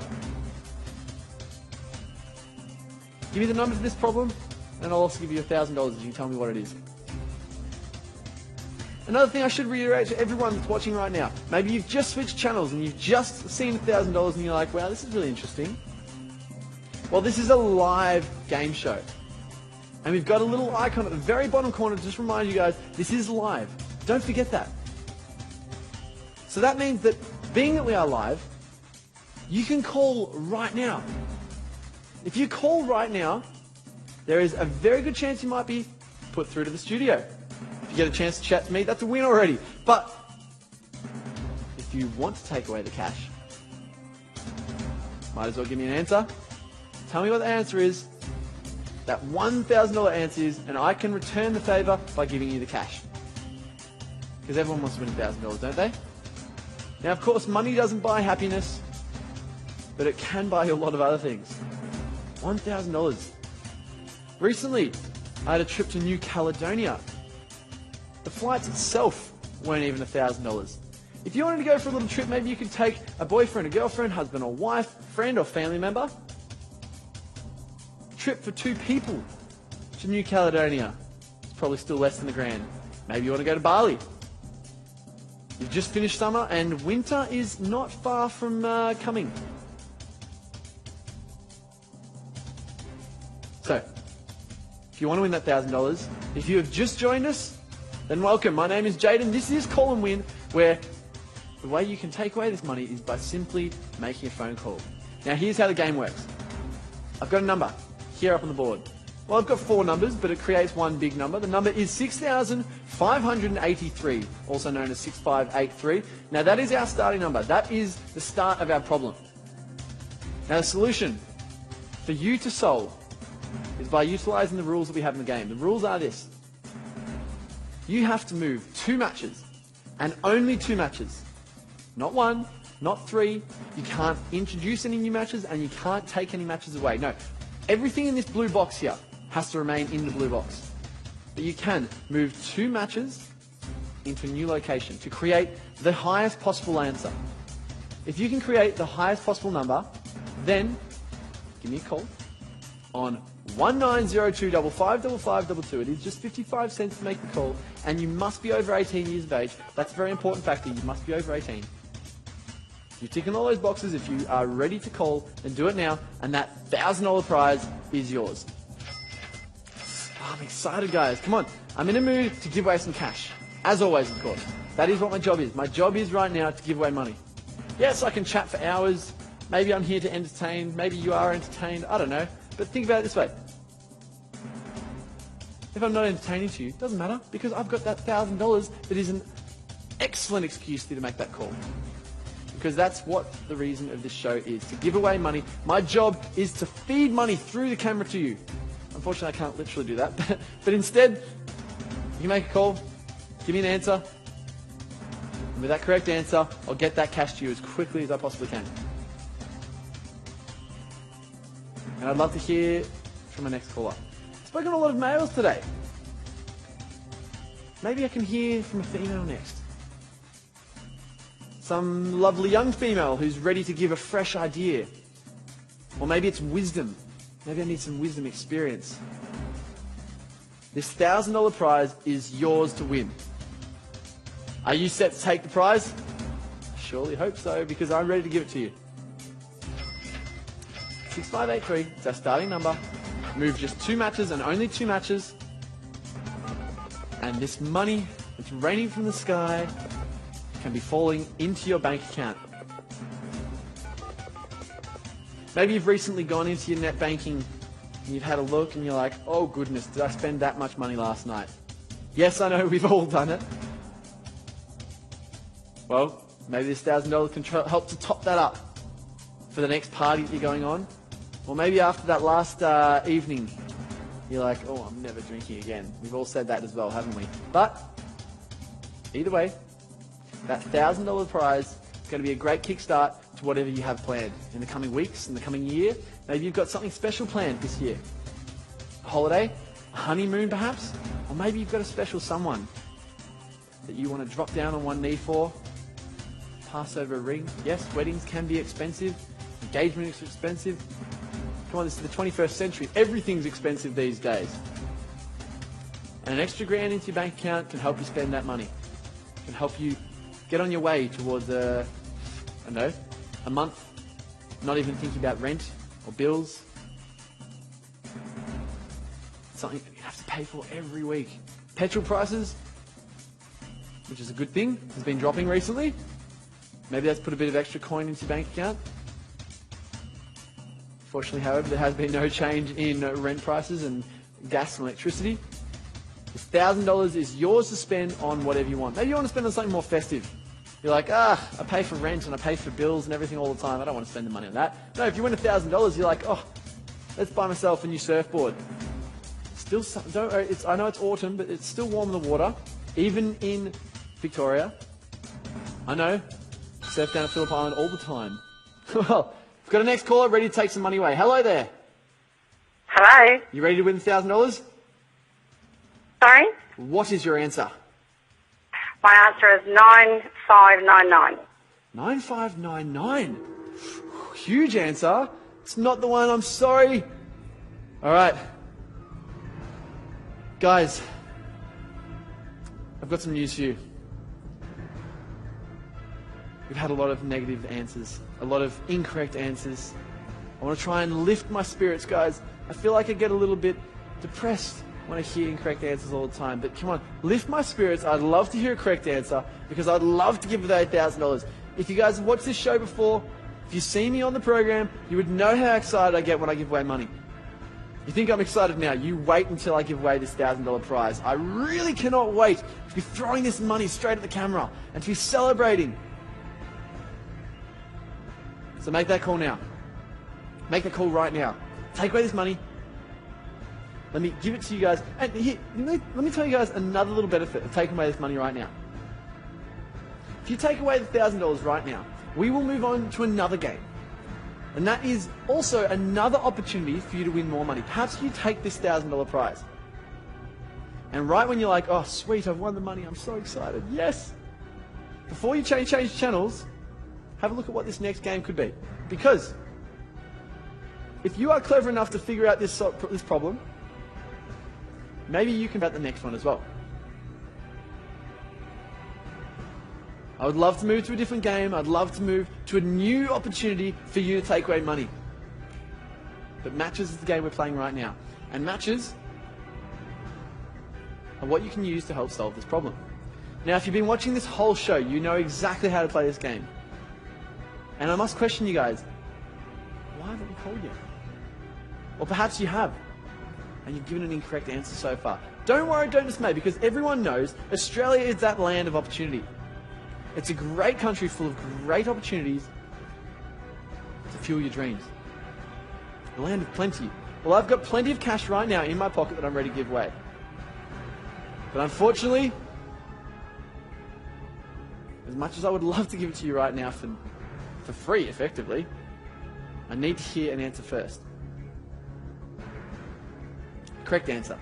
Give me the number to this problem, and I'll also give you $1,000 if you can tell me what it is. Another thing I should reiterate to everyone that's watching right now, maybe you've just switched channels and you've just seen $1,000 and you're like, wow, this is really interesting. Well, this is a live game show. And we've got a little icon at the very bottom corner to just remind you guys, this is live. Don't forget that. So that means that being that we are live, you can call right now. If you call right now, there is a very good chance you might be put through to the studio. If you get a chance to chat to me, that's a win already. But if you want to take away the cash, might as well give me an answer. Tell me what the answer is. That $1,000 answer is, and I can return the favour by giving you the cash. Because everyone wants to win $1,000, don't they? Now, of course, money doesn't buy happiness, but it can buy you a lot of other things. $1,000. Recently, I had a trip to New Caledonia. The flights itself weren't even $1,000. If you wanted to go for a little trip, maybe you could take a boyfriend, a girlfriend, husband or wife, friend or family member. Trip for 2 people to New Caledonia. It's probably still less than $1,000. Maybe you want to go to Bali. You've just finished summer and winter is not far from coming. So, if you want to win that $1,000, if you have just joined us, then welcome. My name is Jaden. This is Call and Win, where the way you can take away this money is by simply making a phone call. Now, here's how the game works. I've got a number here up on the board. Well, I've got 4 numbers, but it creates one big number. The number is 6,583, also known as 6583. Now, that is our starting number. That is the start of our problem. Now, the solution for you to solve is by utilising the rules that we have in the game. The rules are this. You have to move 2 matches, and only 2 matches. Not 1, not 3. You can't introduce any new matches, and you can't take any matches away. No. Everything in this blue box here has to remain in the blue box. But you can move 2 matches into a new location to create the highest possible answer. If you can create the highest possible number, then give me a call on 1902555522. It is just 55 cents to make the call, and you must be over 18 years of age. That's a very important factor. You must be over 18. You've ticked all those boxes. If you are ready to call, then do it now, and that $1,000 prize is yours. Oh, I'm excited, guys. Come on. I'm in a mood to give away some cash. As always, of course. That is what my job is. My job is right now to give away money. Yes, I can chat for hours. Maybe I'm here to entertain. Maybe you are entertained. I don't know. But think about it this way. If I'm not entertaining to you, it doesn't matter, because I've got that $1,000 that is an excellent excuse for you to make that call. Because that's what the reason of this show is, to give away money. My job is to feed money through the camera to you. Unfortunately, I can't literally do that, but instead, you make a call, give me an answer, and with that correct answer, I'll get that cash to you as quickly as I possibly can. And I'd love to hear from my next caller. I've spoken to a lot of males today. Maybe I can hear from a female next. Some lovely young female who's ready to give a fresh idea. Or maybe it's wisdom. Maybe I need some wisdom experience. This $1,000 prize is yours to win. Are you set to take the prize? Surely hope so, because I'm ready to give it to you. 6583, it's our starting number. Move just 2 matches and only 2 matches. And this money that's raining from the sky can be falling into your bank account. Maybe you've recently gone into your net banking and you've had a look and you're like, oh goodness, did I spend that much money last night? Yes, I know, we've all done it. Well, maybe this $1,000 can help to top that up for the next party that you're going on. Or maybe after that last evening, you're like, oh, I'm never drinking again. We've all said that as well, haven't we? But, either way, that $1,000 prize is going to be a great kickstart to whatever you have planned in the coming weeks, in the coming year. Maybe you've got something special planned this year. A holiday, a honeymoon perhaps, or maybe you've got a special someone that you want to drop down on one knee for, pass over a ring. Yes, weddings can be expensive, engagement is expensive. Come on, this is the 21st century. Everything's expensive these days. And an extra grand into your bank account can help you spend that money. Can help you get on your way towards a month, not even thinking about rent or bills. Something that you have to pay for every week. Petrol prices, which is a good thing, has been dropping recently. Maybe that's put a bit of extra coin into your bank account. Fortunately, however, there has been no change in rent prices and gas and electricity. This $1,000 is yours to spend on whatever you want. Maybe you want to spend on something more festive. You're like, I pay for rent and I pay for bills and everything all the time. I don't want to spend the money on that. No, if you win $1,000, you're like, let's buy myself a new surfboard. Still, I know it's autumn, but it's still warm in the water, even in Victoria. I know, surf down at Phillip Island all the time. Well, we've got a next caller ready to take some money away. Hello there. Hello. You ready to win $1,000? Sorry? What is your answer? My answer is 9599. 9599. Huge answer. It's not the one, I'm sorry. Alright. Guys, I've got some news for you. We've had a lot of negative answers, a lot of incorrect answers. I want to try and lift my spirits, guys. I feel like I get a little bit depressed when I hear incorrect answers all the time. But come on, lift my spirits. I'd love to hear a correct answer because I'd love to give away $1,000. If you guys have watched this show before, if you've seen me on the program, you would know how excited I get when I give away money. You think I'm excited now? You wait until I give away this $1,000 prize. I really cannot wait to be throwing this money straight at the camera and to be celebrating. So make that call now. Make that call right now. Take away this money. Let me give it to you guys. And here, let me tell you guys another little benefit of taking away this money right now. If you take away the $1,000 right now, we will move on to another game. And that is also another opportunity for you to win more money. Perhaps you take this $1,000 prize. And right when you're like, oh sweet, I've won the money, I'm so excited. Yes! Before you change channels, have a look at what this next game could be. Because if you are clever enough to figure out this problem, maybe you can bet the next one as well. I would love to move to a different game. I'd love to move to a new opportunity for you to take away money. But matches is the game we're playing right now. And matches are what you can use to help solve this problem. Now, if you've been watching this whole show, you know exactly how to play this game. And I must question you guys, why haven't we called you? Or perhaps you have, and you've given an incorrect answer so far. Don't worry, don't dismay, because everyone knows Australia is that land of opportunity. It's a great country full of great opportunities to fuel your dreams. A land of plenty. Well, I've got plenty of cash right now in my pocket that I'm ready to give away. But unfortunately, as much as I would love to give it to you right now for free, effectively, I need to hear an answer first. Correct answer.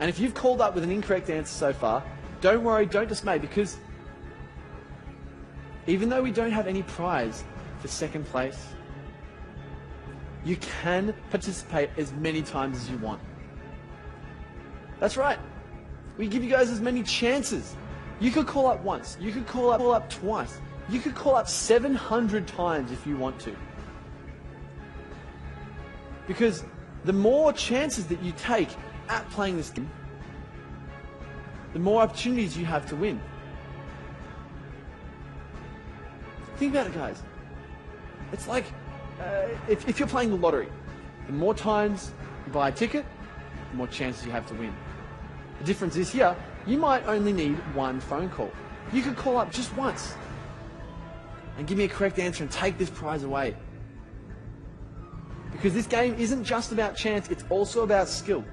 And if you've called up with an incorrect answer so far, don't worry, don't dismay, because even though we don't have any prize for second place, you can participate as many times as you want. That's right. We give you guys as many chances. You could call up once. You could call up twice. You could call up 700 times if you want to. Because the more chances that you take at playing this game, the more opportunities you have to win. Think about it, guys. It's like if you're playing the lottery, the more times you buy a ticket, the more chances you have to win. The difference is here, you might only need one phone call. You could call up just once and give me a correct answer and take this prize away. Because this game isn't just about chance, it's also about skill.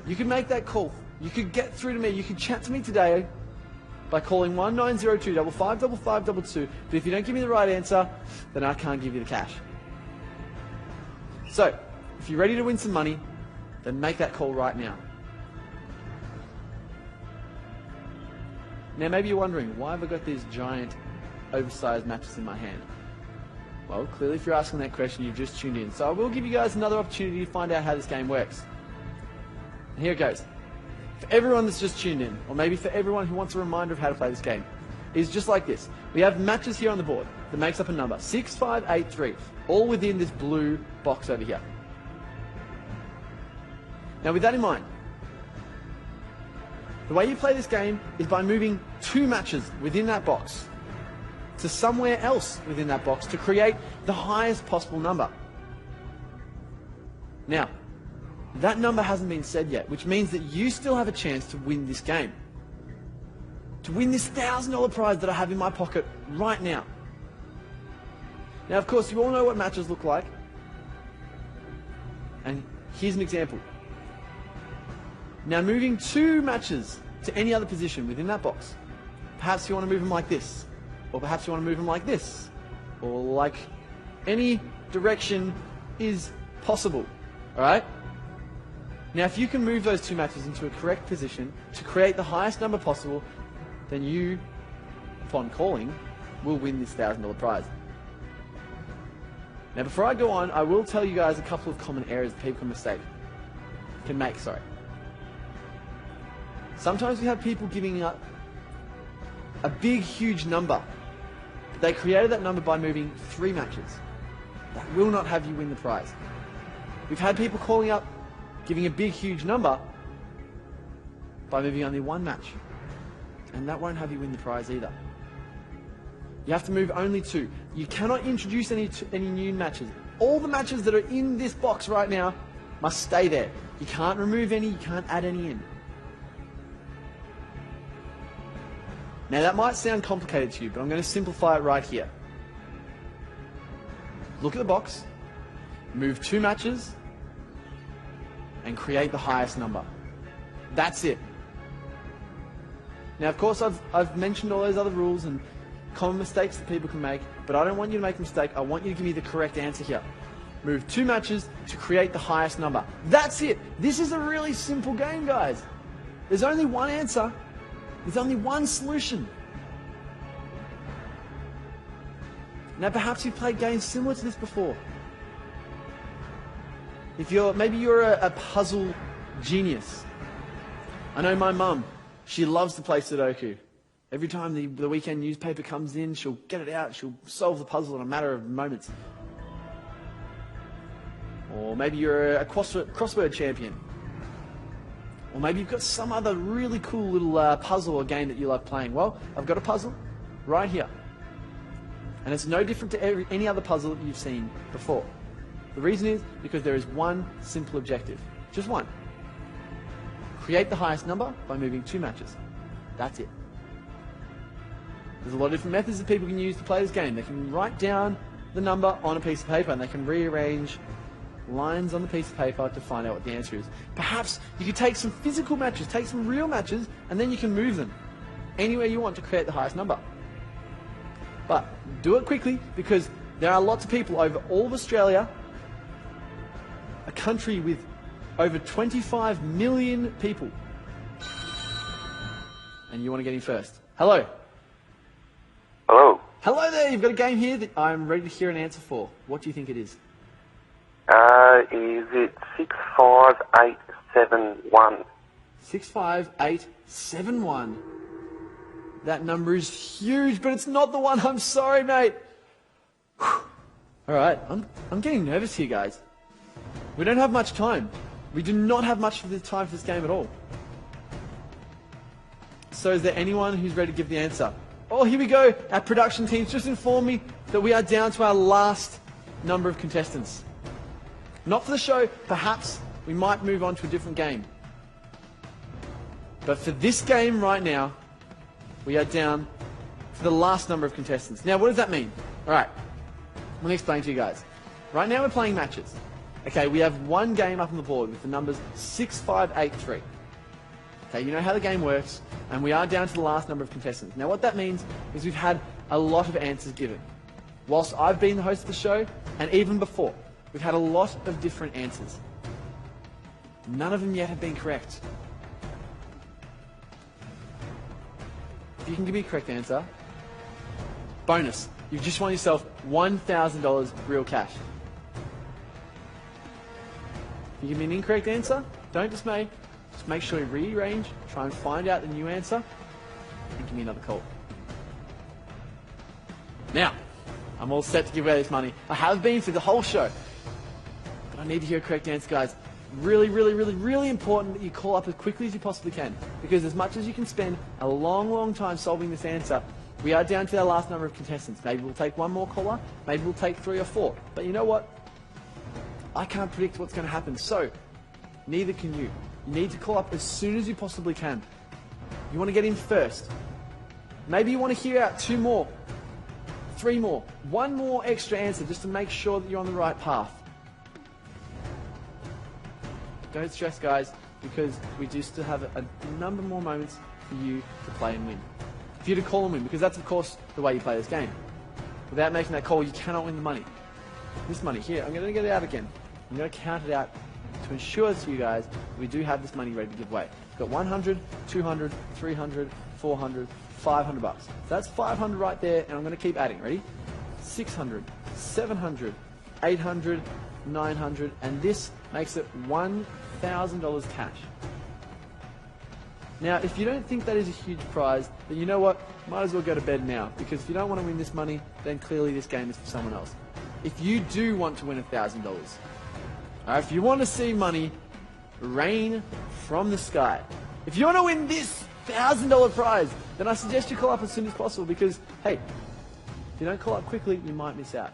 You could make that call. You could get through to me. You could chat to me today by calling 1902 555522. But if you don't give me the right answer, then I can't give you the cash. So, if you're ready to win some money, then make that call right now. Now maybe you're wondering, why have I got these giant, oversized matches in my hand? Well, clearly if you're asking that question, you've just tuned in. So I will give you guys another opportunity to find out how this game works. And here it goes. For everyone that's just tuned in, or maybe for everyone who wants a reminder of how to play this game, it's just like this. We have matches here on the board that makes up a number, 6583, all within this blue box over here. Now with that in mind, the way you play this game is by moving 2 matches within that box to somewhere else within that box to create the highest possible number. Now, that number hasn't been said yet, which means that you still have a chance to win this game. To win this $1,000 prize that I have in my pocket right now. Now, of course, you all know what matches look like. And here's an example. Now, moving 2 matches to any other position within that box. Perhaps you want to move them like this. Or perhaps you want to move them like this. Or like any direction is possible. Alright? Now if you can move those 2 matches into a correct position to create the highest number possible, then you, upon calling, will win this $1,000 prize. Now before I go on, I will tell you guys a couple of common errors that people can make. Sometimes we have people giving up a big, huge number. They created that number by moving 3 matches. That will not have you win the prize. We've had people calling up, giving a big, huge number by moving only 1 match. And that won't have you win the prize either. You have to move only 2. You cannot introduce any new matches. All the matches that are in this box right now must stay there. You can't remove any, you can't add any in. Now that might sound complicated to you, but I'm going to simplify it right here. Look at the box, move 2 matches, and create the highest number. That's it. Now of course I've mentioned all those other rules and common mistakes that people can make, but I don't want you to make a mistake. I want you to give me the correct answer here. Move 2 matches to create the highest number. That's it. This is a really simple game, guys. There's only one answer. There's only one solution. Now perhaps you've played games similar to this before. Maybe you're a puzzle genius. I know my mum, she loves to play Sudoku. Every time the weekend newspaper comes in, she'll get it out, she'll solve the puzzle in a matter of moments. Or maybe you're a crossword champion. Or maybe you've got some other really cool little puzzle or game that you love playing. Well, I've got a puzzle right here. And it's no different to any other puzzle that you've seen before. The reason is because there is one simple objective. Just one. Create the highest number by moving 2 matches. That's it. There's a lot of different methods that people can use to play this game. They can write down the number on a piece of paper and they can rearrange lines on the piece of paper to find out what the answer is. Perhaps you could take some physical matches, take some real matches, and then you can move them anywhere you want to create the highest number. But do it quickly because there are lots of people over all of Australia, a country with over 25 million people. And you want to get in first. Hello. Hello. Hello there, you've got a game here that I'm ready to hear an answer for. What do you think it is? Is it 6583? 65871. 65871. That number is huge, but it's not the one. I'm sorry, mate. Alright, I'm getting nervous here, guys. We don't have much time. We do not have much of the time for this game at all. So is there anyone who's ready to give the answer? Oh, here we go. Our production team's just informed me that we are down to our last number of contestants. Not for the show. Perhaps we might move on to a different game. But for this game right now, we are down to the last number of contestants. Now, what does that mean? Alright, let me explain to you guys. Right now we're playing matches. Okay, we have one game up on the board with the numbers 6583. Okay, you know how the game works, and we are down to the last number of contestants. Now what that means is we've had a lot of answers given. Whilst I've been the host of the show, and even before, we've had a lot of different answers. None of them yet have been correct. If you can give me a correct answer, bonus. You've just won yourself $1,000 real cash. If you give me an incorrect answer, don't dismay. Just make sure you rearrange, try and find out the new answer, and give me another call. Now, I'm all set to give away this money. I have been through the whole show. But I need to hear a correct answer, guys. Really, really, really, really important that you call up as quickly as you possibly can. Because as much as you can spend a long, long time solving this answer, we are down to our last number of contestants. Maybe we'll take one more caller, maybe we'll take 3 or 4. But you know what? I can't predict what's going to happen, so neither can you. You need to call up as soon as you possibly can. You want to get in first. Maybe you want to hear out 2 more, 3 more, 1 more extra answer just to make sure that you're on the right path. Don't stress, guys, because we do still have a number more moments for you to play and win. For you to call and win, because that's, of course, the way you play this game. Without making that call, you cannot win the money. This money here, I'm going to get it out again. I'm going to count it out to ensure to you guys we do have this money ready to give away. We've got 100, 200, 300, 400, 500 bucks. So that's 500 right there, and I'm going to keep adding. Ready? 600, 700, 800, 900, and this makes it $1,000 cash. Now, if you don't think that is a huge prize, then you know what? Might as well go to bed now, because if you don't want to win this money, then clearly this game is for someone else. If you do want to win $1,000, if you want to see money rain from the sky, if you want to win this $1,000 prize, then I suggest you call up as soon as possible, because, hey, if you don't call up quickly, you might miss out.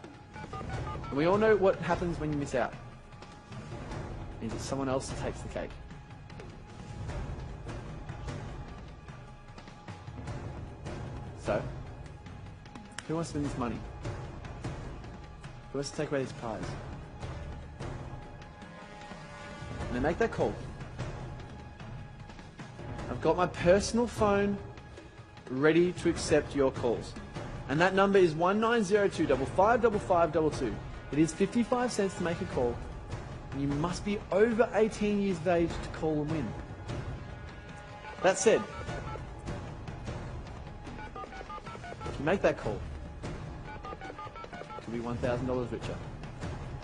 And we all know what happens when you miss out. It means that someone else takes the cake. So, who wants to win this money? Who wants to take away this prize? Now make that call. I've got my personal phone ready to accept your calls. And that number is 1902 555522. It is 55 cents to make a call. And you must be over 18 years of age to call and win. That said, if you make that call, it could be $1,000 richer.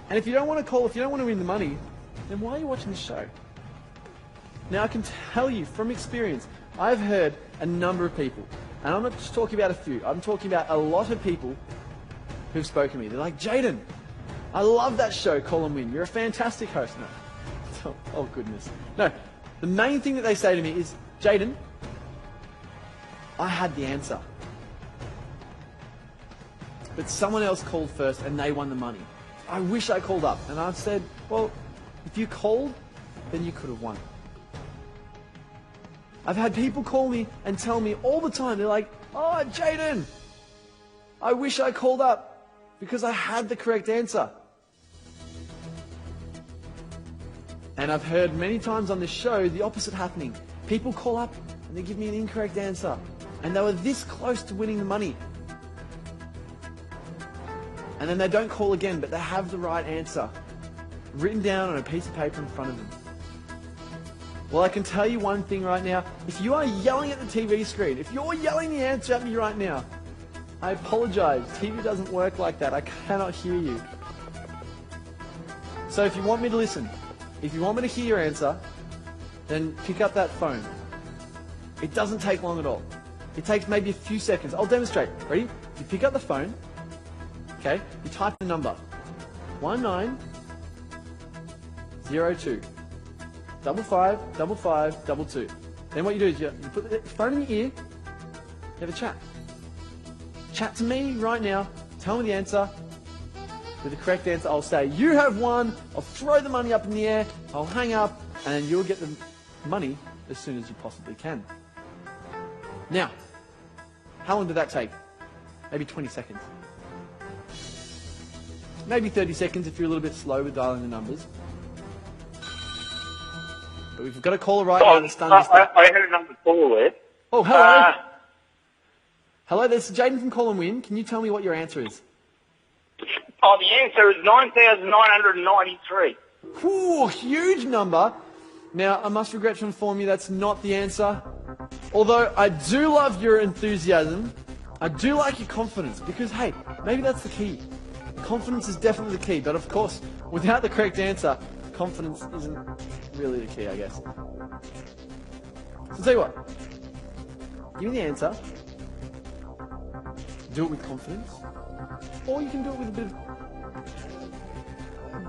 And if you don't want to call, if you don't want to win the money, then why are you watching this show? Now I can tell you from experience, I've heard a number of people, and I'm not just talking about a few, I'm talking about a lot of people who've spoken to me. They're like, Jaden, I love that show, Call and Win. You're a fantastic host. No. Oh goodness. No, the main thing that they say to me is, Jaden, I had the answer. But someone else called first and they won the money. I wish I called up. And I've said, well, if you called, then you could have won. I've had people call me and tell me all the time, they're like, oh, Jaden, I wish I called up because I had the correct answer. And I've heard many times on this show the opposite happening. People call up and they give me an incorrect answer. And they were this close to winning the money. And then they don't call again, but they have the right answer written down on a piece of paper in front of them. Well, I can tell you one thing right now. If you are yelling at the TV screen, if you're yelling the answer at me right now, I apologize. TV doesn't work like that. I cannot hear you. So if you want me to listen, if you want me to hear your answer, then pick up that phone. It doesn't take long at all. It takes maybe a few seconds. I'll demonstrate. Ready? You pick up the phone, okay, you type the number 1902 555522. Then what you do is you put the phone in your ear, you have a chat. Chat to me right now, tell me the answer. With the correct answer, I'll say, you have won. I'll throw the money up in the air, I'll hang up, and then you'll get the money as soon as you possibly can. Now, how long did that take? Maybe 20 seconds. Maybe 30 seconds if you're a little bit slow with dialing the numbers. But we've got a caller right now that's done this. I had another call there. Oh, hello. Hello, this is Jaden from Call and Win. Can you tell me what your answer is? Oh, the answer is 9,993. Ooh, huge number. Now, I must regret to inform you that's not the answer. Although, I do love your enthusiasm. I do like your confidence because, hey, maybe that's the key. Confidence is definitely the key, but of course, without the correct answer, confidence isn't really the key, I guess. So, tell you what. Give me the answer. Do it with confidence. Or you can do it with a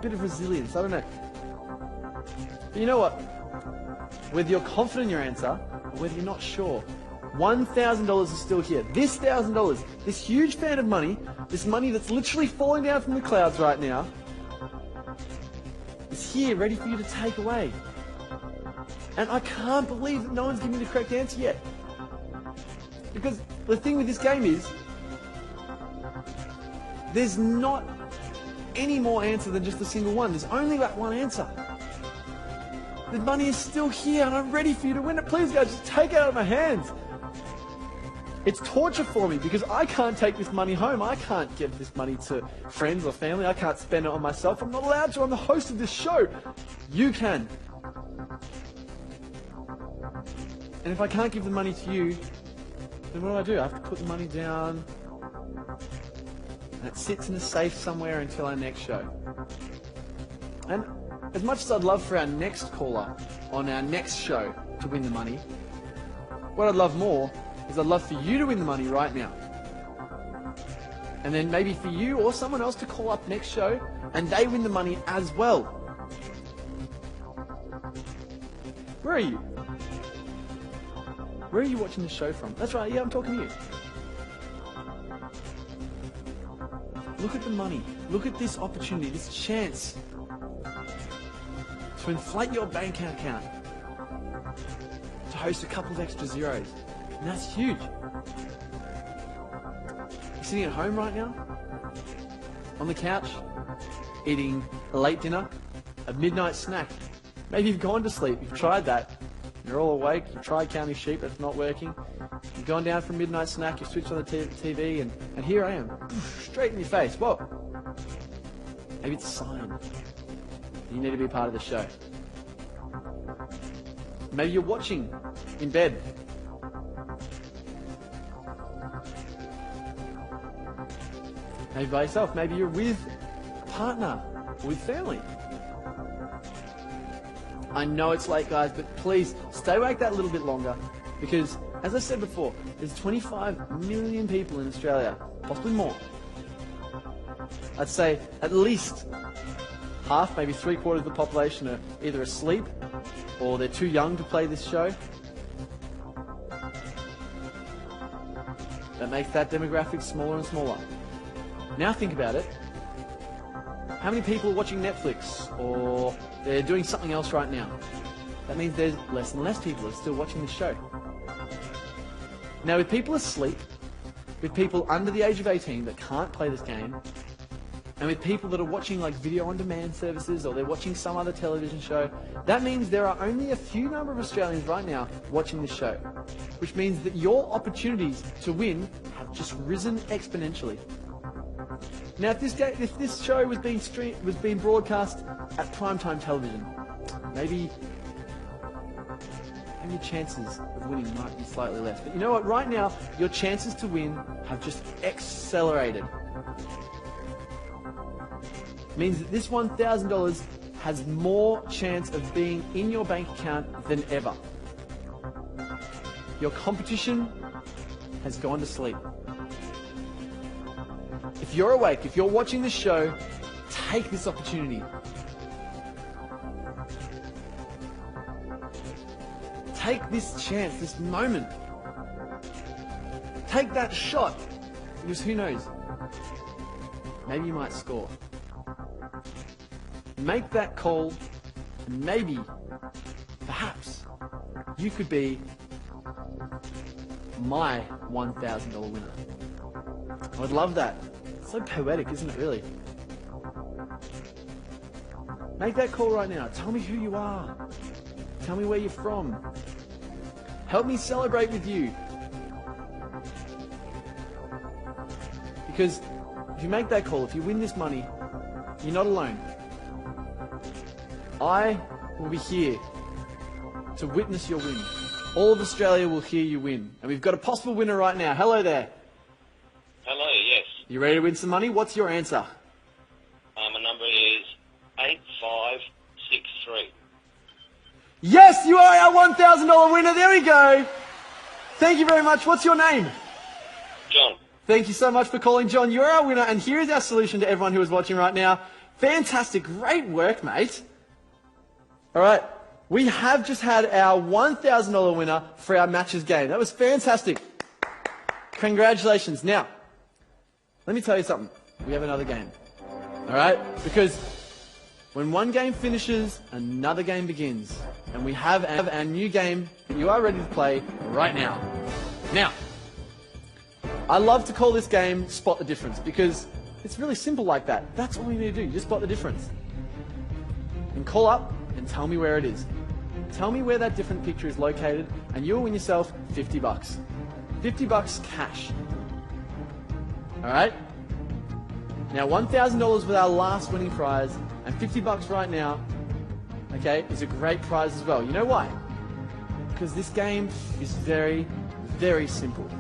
bit of resilience. I don't know. But you know what? Whether you're confident in your answer, or whether you're not sure, $1,000 is still here. This $1,000, this huge fan of money, this money that's literally falling down from the clouds right now, is here, ready for you to take away. And I can't believe that no one's given me the correct answer yet. Because the thing with this game is, there's not any more answer than just a single one. There's only that one answer. The money is still here and I'm ready for you to win it. Please, guys, just take it out of my hands. It's torture for me because I can't take this money home. I can't give this money to friends or family. I can't spend it on myself. I'm not allowed to. I'm the host of this show. You can. And if I can't give the money to you, then what do? I have to put the money down and it sits in a safe somewhere until our next show. And as much as I'd love for our next caller on our next show to win the money, what I'd love more is I'd love for you to win the money right now. And then maybe for you or someone else to call up next show and they win the money as well. Where are you? Where are you watching this show from? That's right, yeah, I'm talking to you. Look at the money. Look at this opportunity, this chance to inflate your bank account, to host a couple of extra zeros. And that's huge. You're sitting at home right now, on the couch, eating a late dinner, a midnight snack. Maybe you've gone to sleep, you've tried that. You're all awake, you've tried counting sheep, it's not working. You've gone down for a midnight snack, you switched on the TV, and here I am, straight in your face. Whoa. Maybe it's a sign. You need to be part of the show. Maybe you're watching in bed. Maybe by yourself. Maybe you're with a partner or with family. I know it's late, guys, but please stay awake that little bit longer because, as I said before, there's 25 million people in Australia, possibly more. I'd say at least half, maybe 3/4 of the population are either asleep or they're too young to play this show. That makes that demographic smaller and smaller. Now think about it. How many people are watching Netflix or they're doing something else right now? That means there's less and less people that are still watching this show. Now with people asleep, with people under the age of 18 that can't play this game, and with people that are watching like video on demand services or they're watching some other television show, that means there are only a few number of Australians right now watching this show, which means that your opportunities to win have just risen exponentially. Now, if this show was being broadcast at primetime television, maybe your chances of winning might be slightly less. But you know what? Right now, your chances to win have just accelerated. It means that this $1,000 has more chance of being in your bank account than ever. Your competition has gone to sleep. If you're awake, if you're watching this show, take this opportunity. Take this chance, this moment. Take that shot, because who knows? Maybe you might score. Make that call, and maybe, perhaps, you could be my $1,000 winner. I would love that. It's so poetic, isn't it, really? Make that call right now. Tell me who you are. Tell me where you're from. Help me celebrate with you. Because if you make that call, if you win this money, you're not alone. I will be here to witness your win. All of Australia will hear you win. And we've got a possible winner right now. Hello there. Hello, yes. You ready to win some money? What's your answer? My number is 8563. Yes, you are our $1,000 winner. There we go. Thank you very much. What's your name? John. Thank you so much for calling, John. You're our winner, and here is our solution to everyone who is watching right now. Fantastic. Great work, mate. All right. We have just had our $1,000 winner for our matches game. That was fantastic. Congratulations. Now, let me tell you something. We have another game. All right? Because when one game finishes, another game begins. And we have our new game that you are ready to play right now. Now, I love to call this game Spot the Difference because it's really simple like that. That's all you need to do. You just spot the difference. And call up and tell me where it is. Tell me where that different picture is located and you'll win yourself $50. $50 cash. Alright? Now $1,000 was our last winning prize and $50 right now, okay, is a great prize as well. You know why? Because this game is very, very simple.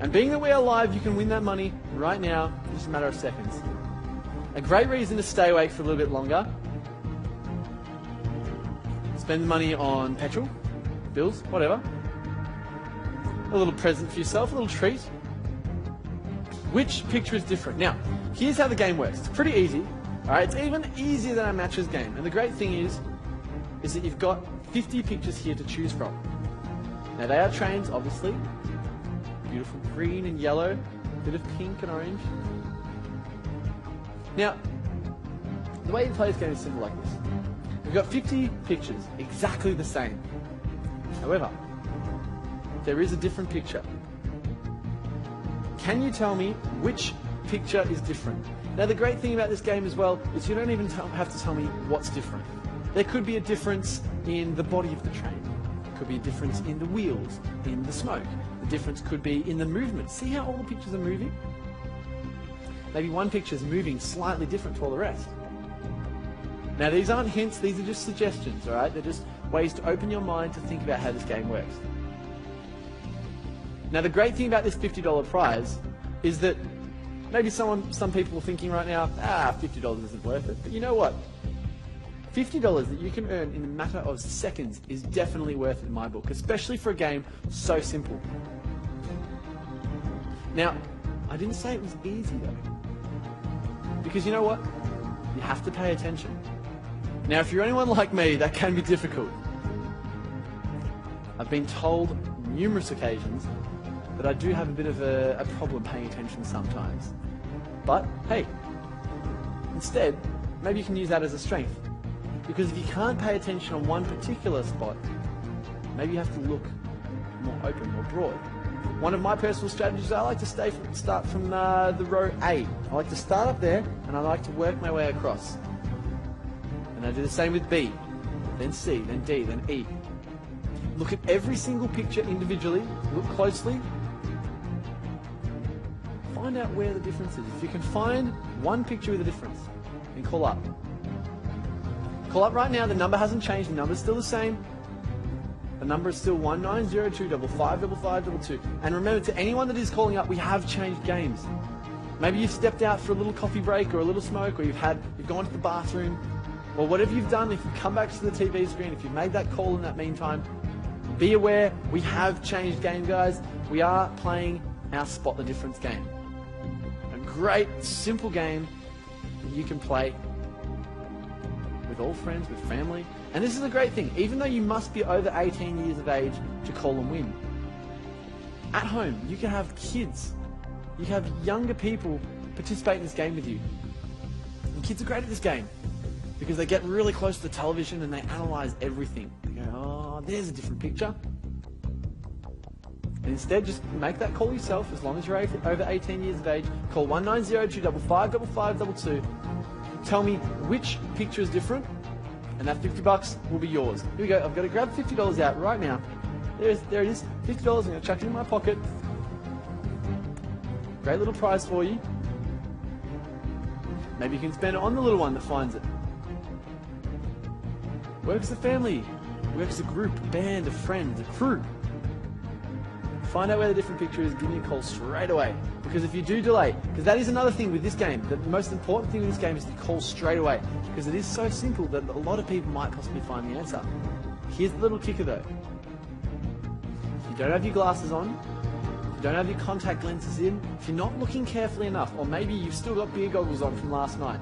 And being that we are live, you can win that money right now in just a matter of seconds. A great reason to stay awake for a little bit longer. Spend money on petrol, bills, whatever. A little present for yourself, a little treat. Which picture is different? Now, here's how the game works. It's pretty easy. Alright, it's even easier than our matches game. And the great thing is that you've got 50 pictures here to choose from. Now they are trains, obviously. Beautiful green and yellow, a bit of pink and orange. Now, the way you play this game is simple like this. We've got 50 pictures, exactly the same. However, there is a different picture. Can you tell me which picture is different? Now the great thing about this game as well is you don't even have to tell me what's different. There could be a difference in the body of the train. There could be a difference in the wheels, in the smoke. The difference could be in the movement. See how all the pictures are moving? Maybe one picture is moving slightly different to all the rest. Now these aren't hints, these are just suggestions, alright? They're just ways to open your mind to think about how this game works. Now the great thing about this $50 prize is that maybe some people are thinking right now, $50 isn't worth it. But you know what? $50 that you can earn in a matter of seconds is definitely worth it in my book, especially for a game so simple. Now, I didn't say it was easy though. Because you know what? You have to pay attention. Now, if you're anyone like me, that can be difficult. I've been told numerous occasions that I do have a bit of a problem paying attention sometimes. But, hey, instead, maybe you can use that as a strength. Because if you can't pay attention on one particular spot, maybe you have to look more open, more broad. One of my personal strategies, I like to start from the row A. I like to start up there, and I like to work my way across. And I do the same with B, then C, then D, then E. Look at every single picture individually, look closely, find out where the difference is. If you can find one picture with a difference, then call up. Call up right now, the number hasn't changed, the number's still the same. The number is still 1902 555522. And remember, to anyone that is calling up, we have changed games. Maybe you've stepped out for a little coffee break or a little smoke, or you've gone to the bathroom, or whatever you've done. If you've come back to the TV screen, if you've made that call in that meantime, be aware we have changed game, guys. We are playing our Spot the Difference game. A great, simple game that you can play with all friends, with family. And this is a great thing. Even though you must be over 18 years of age to call and win, at home, you can have kids. You can have younger people participate in this game with you. And kids are great at this game because they get really close to the television and they analyze everything. They go, oh, there's a different picture. And instead, just make that call yourself. As long as you're over 18 years of age, call 1902555522. Tell me which picture is different, and that $50 will be yours. Here we go. I've got to grab $50 out right now. There it is. $50. I'm going to chuck it in my pocket. Great little prize for you. Maybe you can spend it on the little one that finds it. Work as a family. Work as a group, a band, a friend, a crew. Find out where the different picture is. Give me a call straight away. Because if you do delay, because that is another thing with this game. The most important thing with this game is to call straight away. Because it is so simple that a lot of people might possibly find the answer. Here's the little kicker though. If you don't have your glasses on, if you don't have your contact lenses in, if you're not looking carefully enough, or maybe you've still got beer goggles on from last night,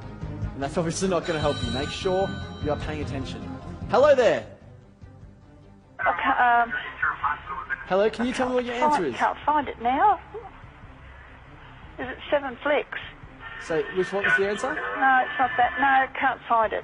and that's obviously not going to help you. Make sure you are paying attention. Hello there. Hello, can you tell me what your answer is? I can't find it now. Is it 7 flicks? So, which one was the answer? No, it's not that. No, I can't find it.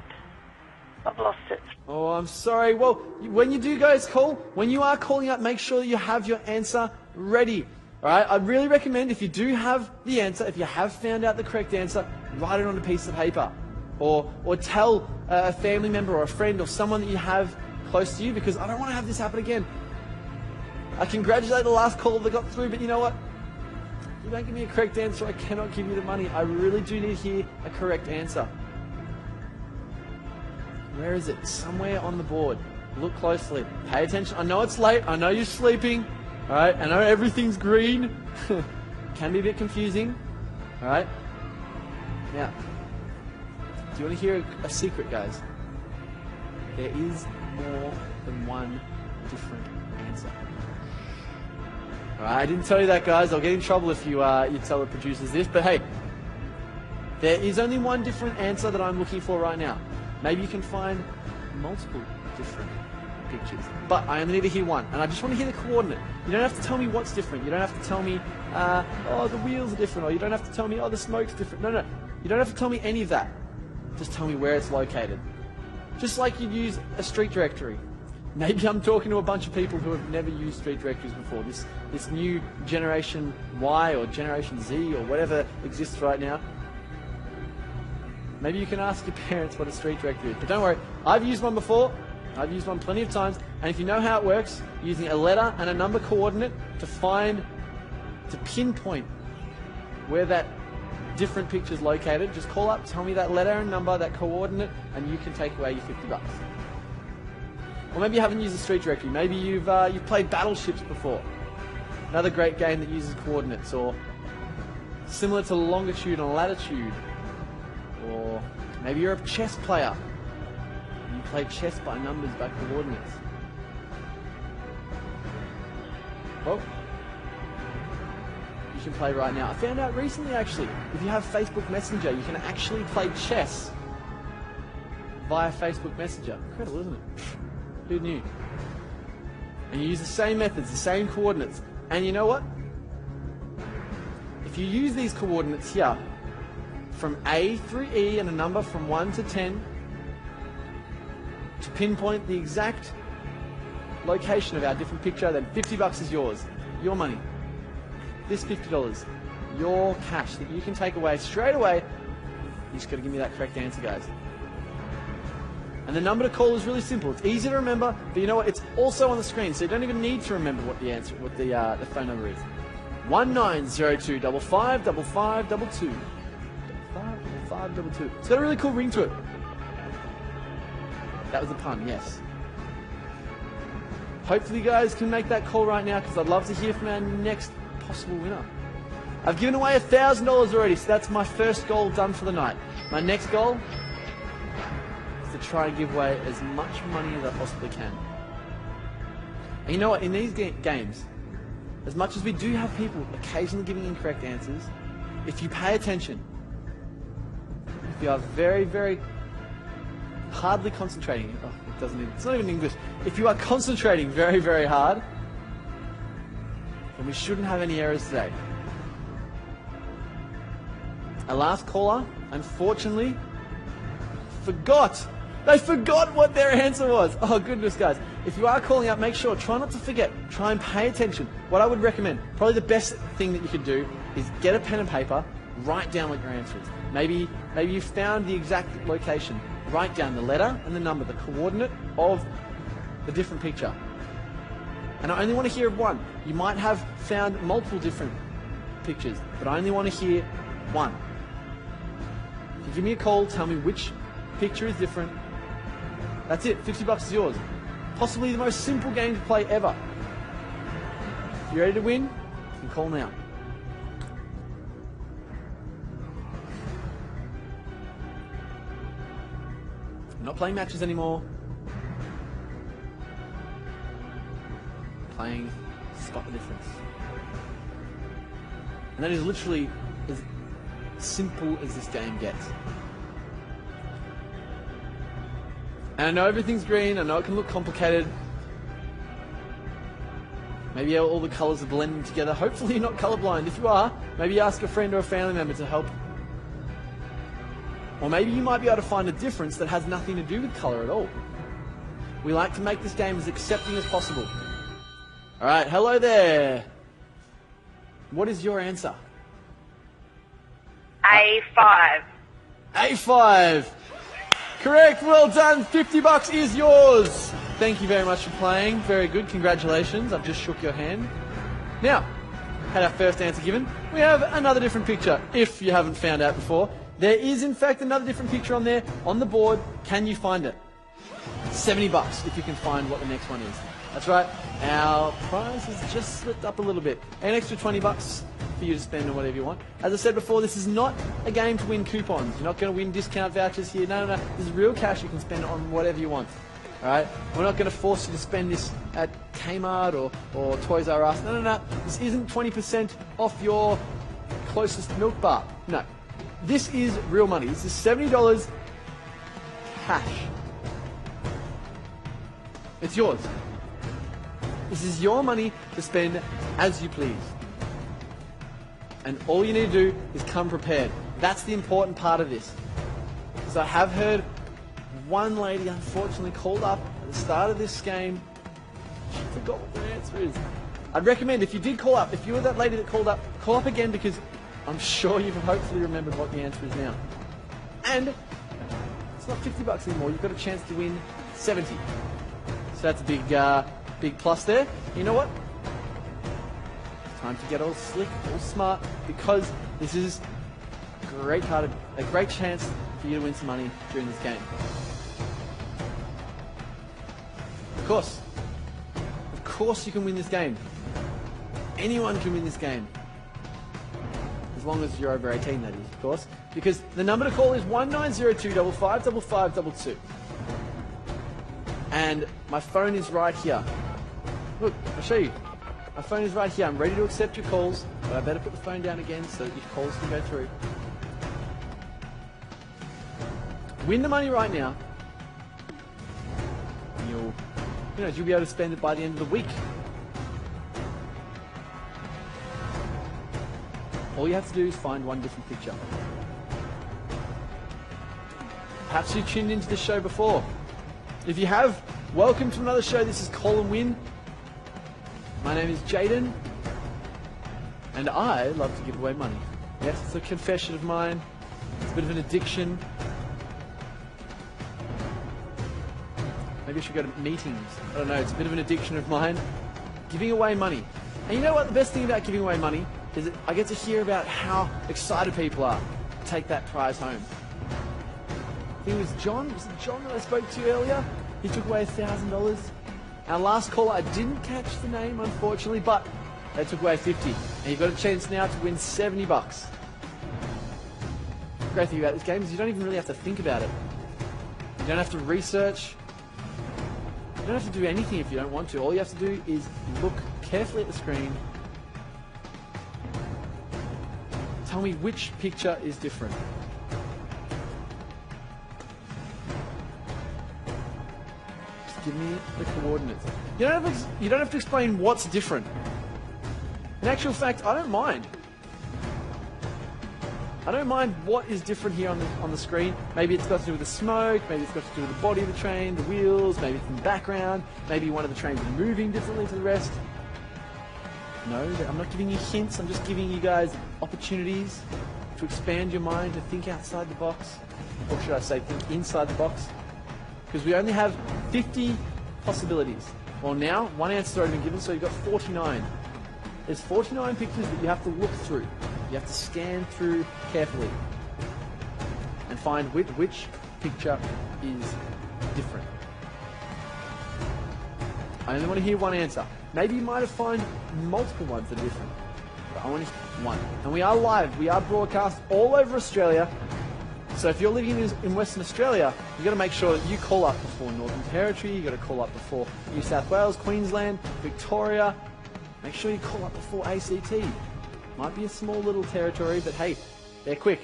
I've lost it. Oh, I'm sorry. Well, when you do guys call, when you are calling up, make sure that you have your answer ready. Alright, I'd really recommend if you do have the answer, if you have found out the correct answer, write it on a piece of paper. Or tell a family member or a friend or someone that you have close to you, because I don't want to have this happen again. I congratulate the last caller that got through, but you know what? If you don't give me a correct answer, I cannot give you the money. I really do need to hear a correct answer. Where is it? Somewhere on the board. Look closely. Pay attention. I know it's late. I know you're sleeping. Alright? I know everything's green. Can be a bit confusing. Alright? Now, do you want to hear a secret, guys? There is more than one different answer. Alright, I didn't tell you that, guys. I'll get in trouble if you tell the producers this. But hey, there is only one different answer that I'm looking for right now. Maybe you can find multiple different pictures. But I only need to hear one. And I just want to hear the coordinate. You don't have to tell me what's different. You don't have to tell me, oh, the wheels are different. Or you don't have to tell me, oh, the smoke's different. No. You don't have to tell me any of that. Just tell me where it's located. Just like you'd use a street directory. Maybe I'm talking to a bunch of people who have never used street directories before. This new Generation Y or Generation Z or whatever exists right now. Maybe you can ask your parents what a street directory is. But don't worry, I've used one before. I've used one plenty of times. And if you know how it works, using a letter and a number coordinate to pinpoint where that different picture is located, just call up, tell me that letter and number, that coordinate, and you can take away your $50. Or maybe you haven't used a street directory. Maybe you've played Battleships before. Another great game that uses coordinates, or similar to longitude and latitude. Or maybe you're a chess player. You play chess by numbers, by coordinates. Well, you can play right now. I found out recently, actually, if you have Facebook Messenger, you can actually play chess via Facebook Messenger. Incredible, isn't it? Who knew? And you use the same methods, the same coordinates. And you know what? If you use these coordinates here, from A through E and a number from 1 to 10, to pinpoint the exact location of our different picture, then $50 is yours. Your money. This $50. Your cash that you can take away straight away. You just got to give me that correct answer, guys. And the number to call is really simple. It's easy to remember, but you know what? It's also on the screen, so you don't even need to remember what the phone number is. 1902555522. 5522. It's got a really cool ring to it. That was a pun, yes. Hopefully you guys can make that call right now, because I'd love to hear from our next possible winner. I've given away $1,000 already, so that's my first goal done for the night. My next goal is to try and give away as much money as I possibly can. And you know what? In these games, as much as we do have people occasionally giving incorrect answers, if you pay attention, if you are very, very hardly concentrating, it's not even English. If you are concentrating very, very hard, then we shouldn't have any errors today. Our last caller, unfortunately, forgot. They forgot what their answer was. Oh goodness, guys. If you are calling up, make sure, try not to forget. Try and pay attention. What I would recommend, probably the best thing that you could do is get a pen and paper, write down what your answer is. Maybe you found the exact location. Write down the letter and the number, the coordinate of the different picture. And I only want to hear of one. You might have found multiple different pictures, but I only want to hear one. If you give me a call, tell me which picture is different. That's it, $50 is yours. Possibly the most simple game to play ever. If you're ready to win, you can call now. I'm not playing matches anymore. I'm playing Spot the Difference. And that is literally as simple as this game gets. And I know everything's green, I know it can look complicated. Maybe all the colours are blending together. Hopefully you're not colourblind. If you are, maybe ask a friend or a family member to help. Or maybe you might be able to find a difference that has nothing to do with colour at all. We like to make this game as accepting as possible. Alright, hello there. What is your answer? A5. A5. Correct, well done. $50 is yours. Thank you very much for playing. Very good, congratulations. I've just shook your hand. Now, had our first answer given. We have another different picture, if you haven't found out before. There is, in fact, another different picture on there, on the board. Can you find it? $70 if you can find what the next one is. That's right, our prize has just slipped up a little bit. An extra $20 for you to spend on whatever you want. As I said before, this is not a game to win coupons. You're not going to win discount vouchers here. No. This is real cash you can spend on whatever you want. Alright? We're not going to force you to spend this at Kmart or Toys R Us. No. This isn't 20% off your closest milk bar. No. This is real money. This is $70 cash. It's yours. This is your money to spend as you please. And all you need to do is come prepared. That's the important part of this. So I have heard one lady unfortunately called up at the start of this game. She forgot what their answer is. I'd recommend, if you did call up, if you were that lady that called up, call up again, because I'm sure you've hopefully remembered what the answer is now. And it's not $50 anymore. You've got a chance to win 70. So that's a big plus there. You know what? It's time to get all slick, all smart, because this is a great chance for you to win some money during this game. Of course you can win this game. Anyone can win this game. As long as you're over 18, that is, of course. Because the number to call is 1902 555522. And my phone is right here. Look, I'll show you. My phone is right here. I'm ready to accept your calls, but I better put the phone down again so that your calls can go through. Win the money right now, and you'll be able to spend it by the end of the week. All you have to do is find one different picture. Perhaps you tuned into this show before. If you have, welcome to another show. This is Call and Win. My name is Jaden, and I love to give away money. Yes, it's a confession of mine. It's a bit of an addiction. Maybe I should go to meetings. I don't know, it's a bit of an addiction of mine. Giving away money. And you know what? The best thing about giving away money is that I get to hear about how excited people are to take that prize home. I think it was John. Was it John that I spoke to earlier? He took away $1,000. Our last caller, I didn't catch the name, unfortunately, but they took away 50. And you've got a chance now to win 70 bucks. The great thing about this game is you don't even really have to think about it. You don't have to research. You don't have to do anything if you don't want to. All you have to do is look carefully at the screen. Tell me which picture is different. Just give me the coordinates. You don't have to explain what's different. In actual fact, I don't mind. I don't mind what is different here on the screen. Maybe it's got to do with the smoke, maybe it's got to do with the body of the train, the wheels, maybe it's in the background, maybe one of the trains is moving differently to the rest. No, I'm not giving you hints, I'm just giving you guys opportunities to expand your mind, to think outside the box. Or should I say, think inside the box? Because we only have 50 possibilities. Well now, one answer's already been given, so you've got 49. There's 49 pictures that you have to look through. You have to scan through carefully and find which picture is different. I only want to hear one answer. Maybe you might have found multiple ones that are different, but I want to hear one. And we are live. We are broadcast all over Australia. So if you're living in Western Australia, you've got to make sure that you call up before Northern Territory. You've got to call up before New South Wales, Queensland, Victoria. Make sure you call up before ACT. Might be a small little territory, but hey, they're quick.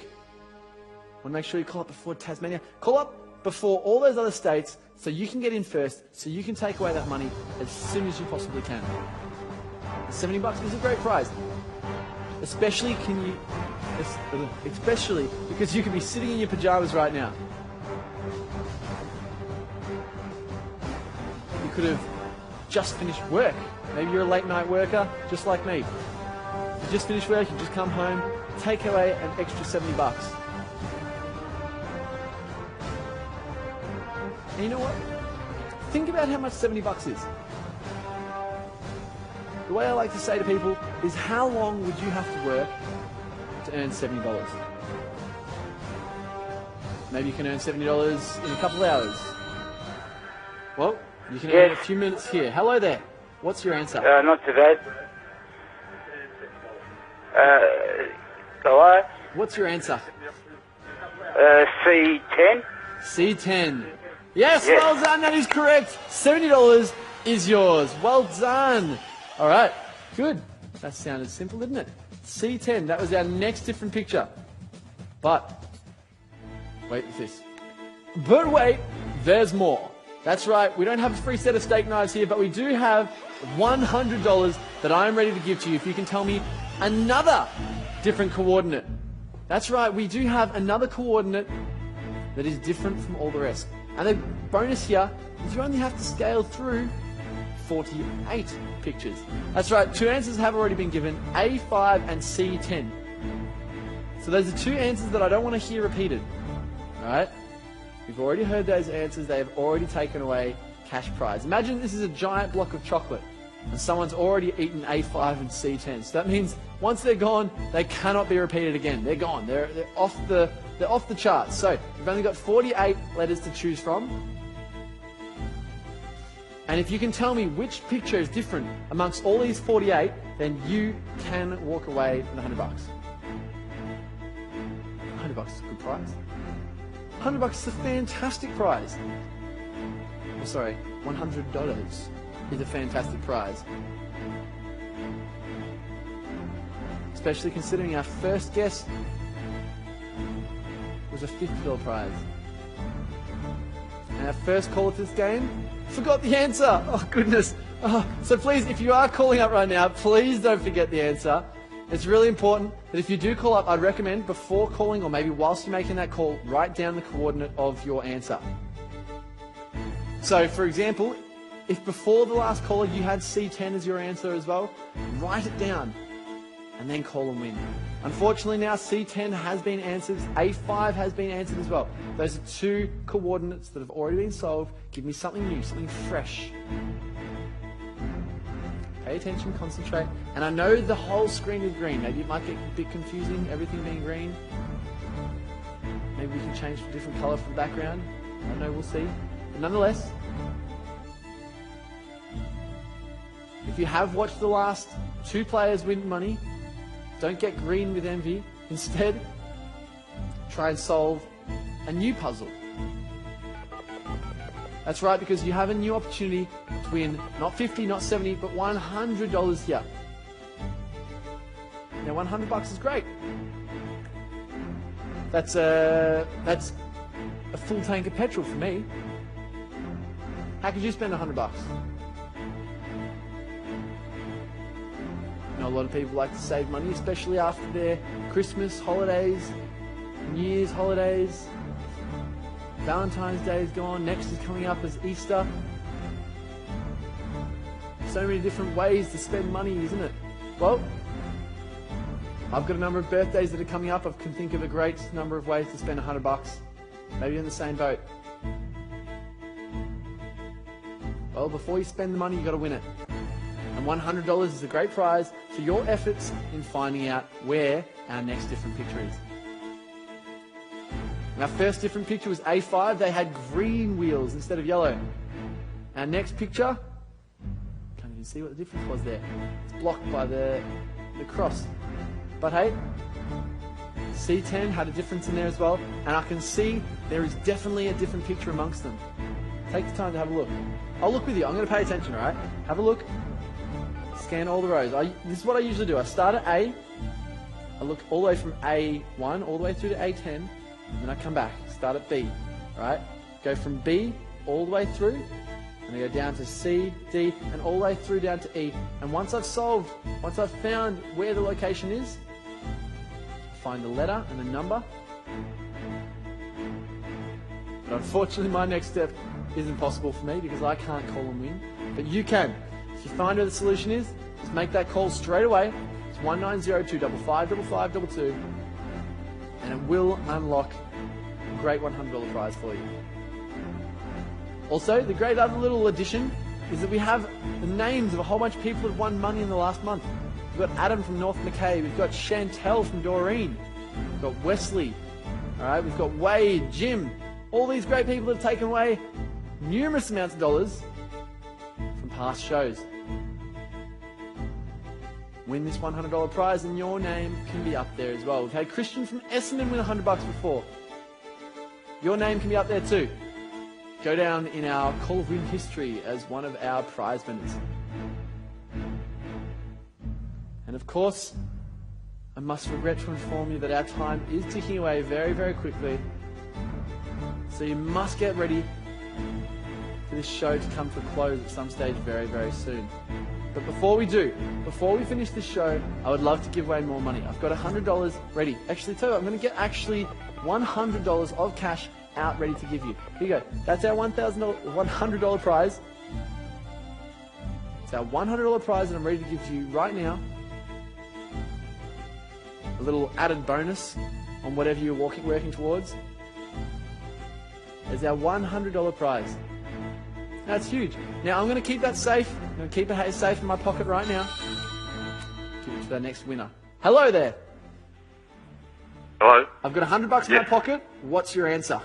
Want to make sure you call up before Tasmania. Call up before all those other states so you can get in first, so you can take away that money as soon as you possibly can. The 70 bucks is a great prize. Especially because you could be sitting in your pajamas right now. You could have just finished work. Maybe you're a late night worker, just like me. You just finished work, you just come home, take away an extra 70 bucks. And you know what? Think about how much 70 bucks is. The way I like to say to people is, how long would you have to work to earn $70? Maybe you can earn $70 in a couple of hours. Well, you can earn a few minutes here. Hello there. What's your answer? Not too bad. Hello? What's your answer? C10? C10. Yes, well done, that is correct. $70 is yours. Well done. All right, good. That sounded simple, didn't it? C10, that was our next different picture. But, wait, what's this? But wait, there's more. That's right, we don't have a free set of steak knives here, but we do have $100 that I'm ready to give to you if you can tell me another different coordinate. That's right, we do have another coordinate that is different from all the rest. And the bonus here is you only have to scale through 48 pictures. That's right, two answers have already been given, A5 and C10. So those are two answers that I don't want to hear repeated. Alright? We've already heard those answers, they have already taken away cash prize. Imagine this is a giant block of chocolate and someone's already eaten A5 and C10. So that means once they're gone, they cannot be repeated again. They're gone. They're off the charts. So we've only got 48 letters to choose from. And if you can tell me which picture is different amongst all these 48, then you can walk away with $100. $100 is a good prize. $100 is a fantastic prize. Oh, sorry, $100 is a fantastic prize. Especially considering our first guess was a $50 prize. And our first caller to this game forgot the answer. Oh, goodness. Oh, so please, if you are calling up right now, please don't forget the answer. It's really important that if you do call up, I'd recommend before calling or maybe whilst you're making that call, write down the coordinate of your answer. So, for example, if before the last caller you had C10 as your answer as well, write it down and then call and win. Unfortunately now C10 has been answered, A5 has been answered as well. Those are two coordinates that have already been solved. Give me something new, something fresh. Pay attention, concentrate. And I know the whole screen is green. Maybe it might get a bit confusing, everything being green. Maybe we can change to a different colour for the background. I don't know, we'll see. But nonetheless, if you have watched the last 2 players win money, don't get green with envy. Instead, try and solve a new puzzle. That's right, because you have a new opportunity to win not 50, not 70, but $100 here. Now, $100 is great. That's a full tank of petrol for me. How could you spend $100? You know, a lot of people like to save money, especially after their Christmas holidays, New Year's holidays. Valentine's Day is gone, next is coming up as Easter. So many different ways to spend money, isn't it? Well, I've got a number of birthdays that are coming up. I can think of a great number of ways to spend $100. Maybe in the same boat. Well, before you spend the money, you've got to win it. And $100 is a great prize for your efforts in finding out where our next different picture is. Our first different picture was A5. They had green wheels instead of yellow. Our next picture, can't even see what the difference was there. It's blocked by the cross. But hey, C10 had a difference in there as well, and I can see there is definitely a different picture amongst them. Take the time to have a look. I'll look with you. I'm going to pay attention, all right? Have a look. Scan all the rows. This is what I usually do. I start at A. I look all the way from A1 all the way through to A10, and then I come back. Start at B, all right? Go from B all the way through, and I go down to C, D, and all the way through down to E. And once I've found where the location is, find the letter and the number. But unfortunately, my next step isn't possible for me because I can't call and win. But you can. If you find where the solution is, just make that call straight away. It's 1902555522, and it will unlock a great $100 prize for you. Also, the great other little addition is that we have the names of a whole bunch of people that have won money in the last month. We've got Adam from North Mackay, we've got Chantel from Doreen, we've got Wesley, all right, we've got Wade, Jim, all these great people that have taken away numerous amounts of dollars from past shows. Win this $100 prize and your name can be up there as well. We've had Christian from Essendon win $100 before. Your name can be up there too. Go down in our Call of Win history as one of our prize winners. And of course, I must regret to inform you that our time is ticking away very, very quickly. So you must get ready for this show to come to a close at some stage very, very soon. But before we finish this show, I would love to give away more money. I've got $100 ready. Actually, tell you what, I'm going to get actually $100 of cash out ready to give you. Here you go. That's our $100 prize. It's our $100 prize that I'm ready to give to you right now. A little added bonus on whatever you're working towards. There's our $100 prize. That's huge. Now I'm going to keep that safe. I'm going to keep it safe in my pocket right now. Give it to the next winner. Hello there. Hello. I've got $100 in my pocket. What's your answer?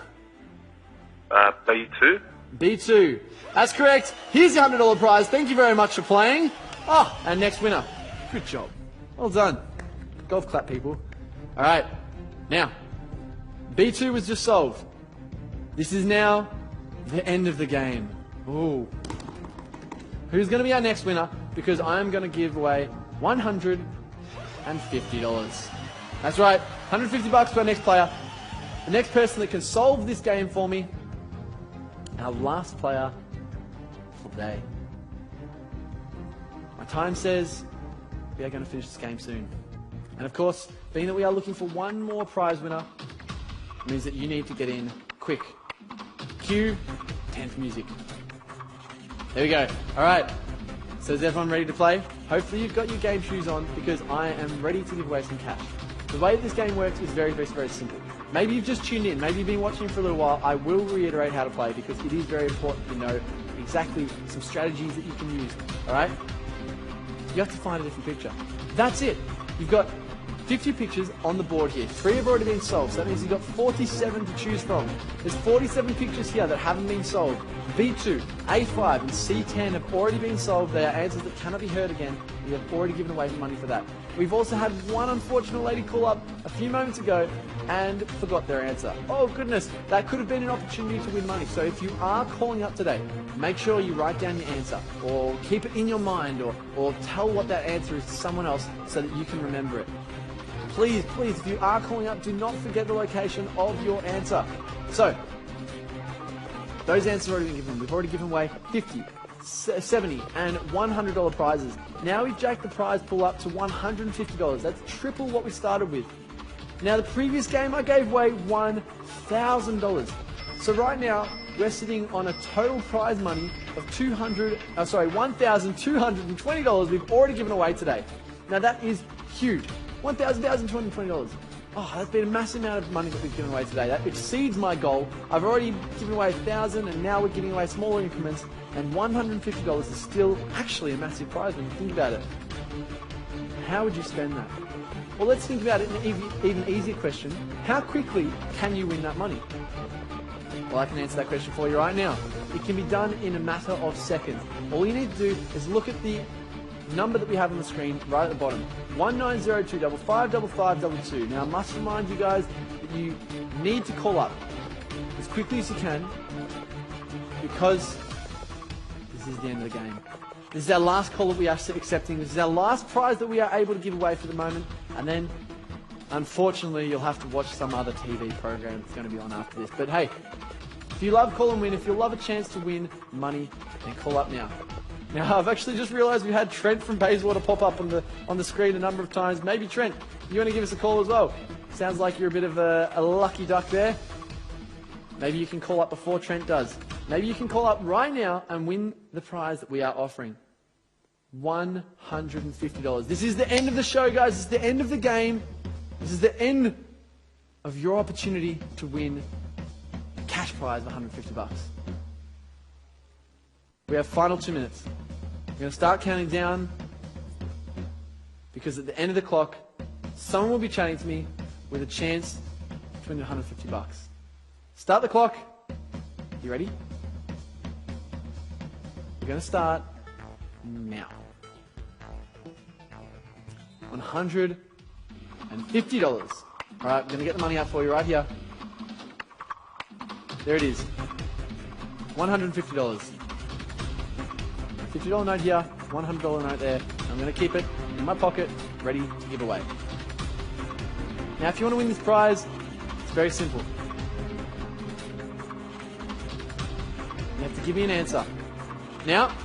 B2. B2. That's correct. Here's your $100 prize. Thank you very much for playing. Oh, and next winner. Good job. Well done. Golf clap, people. All right. Now, B2 was just solved. This is now the end of the game. Ooh. Who's going to be our next winner? Because I am going to give away $150. That's right. $150 to our next player. The next person that can solve this game for me. Our last player for the day. My time says we are going to finish this game soon. And of course, being that we are looking for one more prize winner, means that you need to get in quick. Cue 10th music. There we go. Alright. So is everyone ready to play? Hopefully you've got your game shoes on because I am ready to give away some cash. The way this game works is very, very, very simple. Maybe you've just tuned in, maybe you've been watching for a little while. I will reiterate how to play because it is very important to know exactly some strategies that you can use. Alright? You have to find a different picture. That's it. You've got 50 pictures on the board here. 3 have already been solved, so that means you've got 47 to choose from. There's 47 pictures here that haven't been solved. B2, A5, and C10 have already been solved. They are answers that cannot be heard again. We have already given away money for that. We've also had one unfortunate lady call up a few moments ago and forgot their answer. Oh goodness, that could have been an opportunity to win money. So if you are calling up today, make sure you write down your answer or keep it in your mind or tell what that answer is to someone else so that you can remember it. Please, if you are calling up, do not forget the location of your answer. So, those answers have already been given. We've already given away 50, 70, and $100 prizes. Now we've jacked the prize pool up to $150. That's triple what we started with. Now the previous game I gave away $1,000. So right now we're sitting on a total prize money of $1,220 we've already given away today. Now that is huge. $1,220. Oh, that's been a massive amount of money that we've given away today. That exceeds my goal. I've already given away 1,000 and now we're giving away smaller increments, and $150 is still actually a massive prize when you think about it. How would you spend that? Well, let's think about it in an even easier question. How quickly can you win that money? Well, I can answer that question for you right now. It can be done in a matter of seconds. All you need to do is look at the number that we have on the screen right at the bottom, 1902555522. Now I must remind you guys that you need to call up as quickly as you can, because this is the end of the game. This is our last call that we are accepting. This is our last prize that we are able to give away for the moment, and then unfortunately you'll have to watch some other TV program that's going to be on after this. But hey, if you love Call and Win, if you love a chance to win money, then call up now. Now, I've actually just realised we had Trent from Bayswater pop up on the screen a number of times. Maybe, Trent, you want to give us a call as well? Sounds like you're a bit of a lucky duck there. Maybe you can call up before Trent does. Maybe you can call up right now and win the prize that we are offering. $150. This is the end of the show, guys. This is the end of the game. This is the end of your opportunity to win a cash prize of $150. We have final 2 minutes. We're going to start counting down, because at the end of the clock, someone will be chatting to me with a chance to win $150. Start the clock. You ready? We're going to start now. $150. All right, I'm going to get the money out for you right here. There it is. $150. $50 note here, $100 note there. I'm going to keep it in my pocket, ready to give away. Now, if you want to win this prize, it's very simple. You have to give me an answer. Now,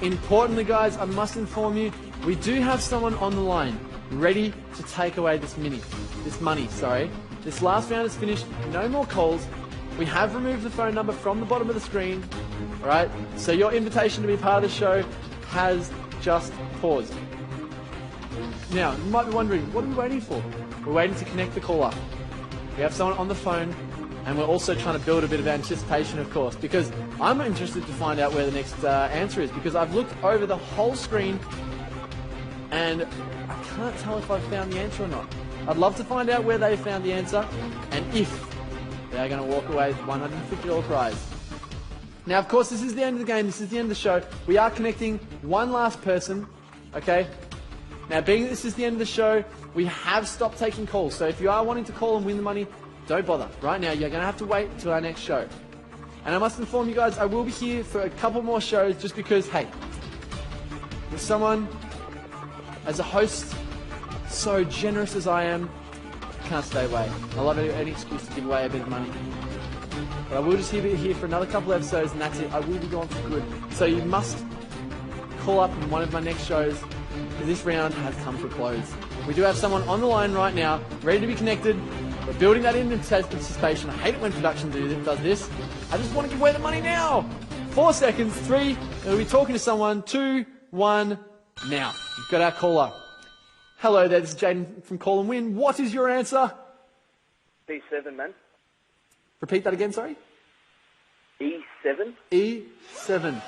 importantly, guys, I must inform you, we do have someone on the line ready to take away this money. This last round is finished. No more calls. We have removed the phone number from the bottom of the screen. Alright, so your invitation to be part of the show has just paused. Now, you might be wondering, what are we waiting for? We're waiting to connect the call up. We have someone on the phone, and we're also trying to build a bit of anticipation, of course, because I'm interested to find out where the next answer is, because I've looked over the whole screen, and I can't tell if I've found the answer or not. I'd love to find out where they found the answer, and if they are going to walk away with $150 prize. Now, of course, this is the end of the game. This is the end of the show. We are connecting one last person, okay? Now, being that this is the end of the show, we have stopped taking calls. So if you are wanting to call and win the money, don't bother. Right now, you're going to have to wait till our next show. And I must inform you guys, I will be here for a couple more shows just because, hey, with someone as a host so generous as I am, I can't stay away. I love any excuse to give away a bit of money. But I will just be here for another couple of episodes, and that's it. I will be gone for good. So you must call up in one of my next shows, because this round has come to a close. We do have someone on the line right now, ready to be connected. We're building that in anticipation. I hate it when production does this. I just want to give away the money now. 4 seconds, 3, and we'll be talking to someone. 2, 1, now. We've got our caller. Hello there, this is Jaden from Call and Win. What is your answer? B7, man. Repeat that again, sorry? E7? E7.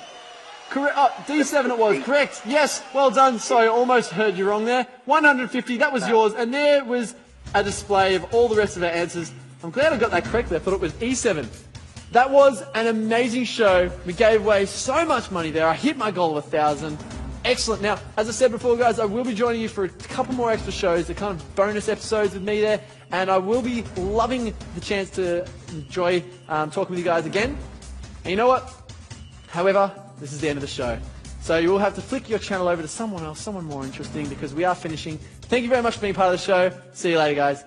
Correct. Oh, D7 it was. Correct. Yes. Well done. Sorry, almost heard you wrong there. 150, that was yours. And there was a display of all the rest of our answers. I'm glad I got that correct there. I thought it was E7. That was an amazing show. We gave away so much money there. I hit my goal of 1,000. Excellent. Now, as I said before, guys, I will be joining you for a couple more extra shows, the kind of bonus episodes with me there, and I will be loving the chance to enjoy talking with you guys again. And you know what? However, this is the end of the show. So you will have to flick your channel over to someone else, someone more interesting, because we are finishing. Thank you very much for being part of the show. See you later, guys.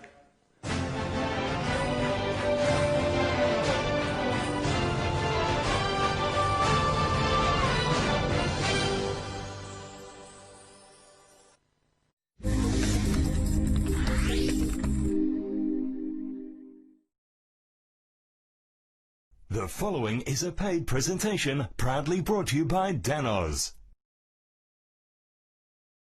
The following is a paid presentation proudly brought to you by Danos.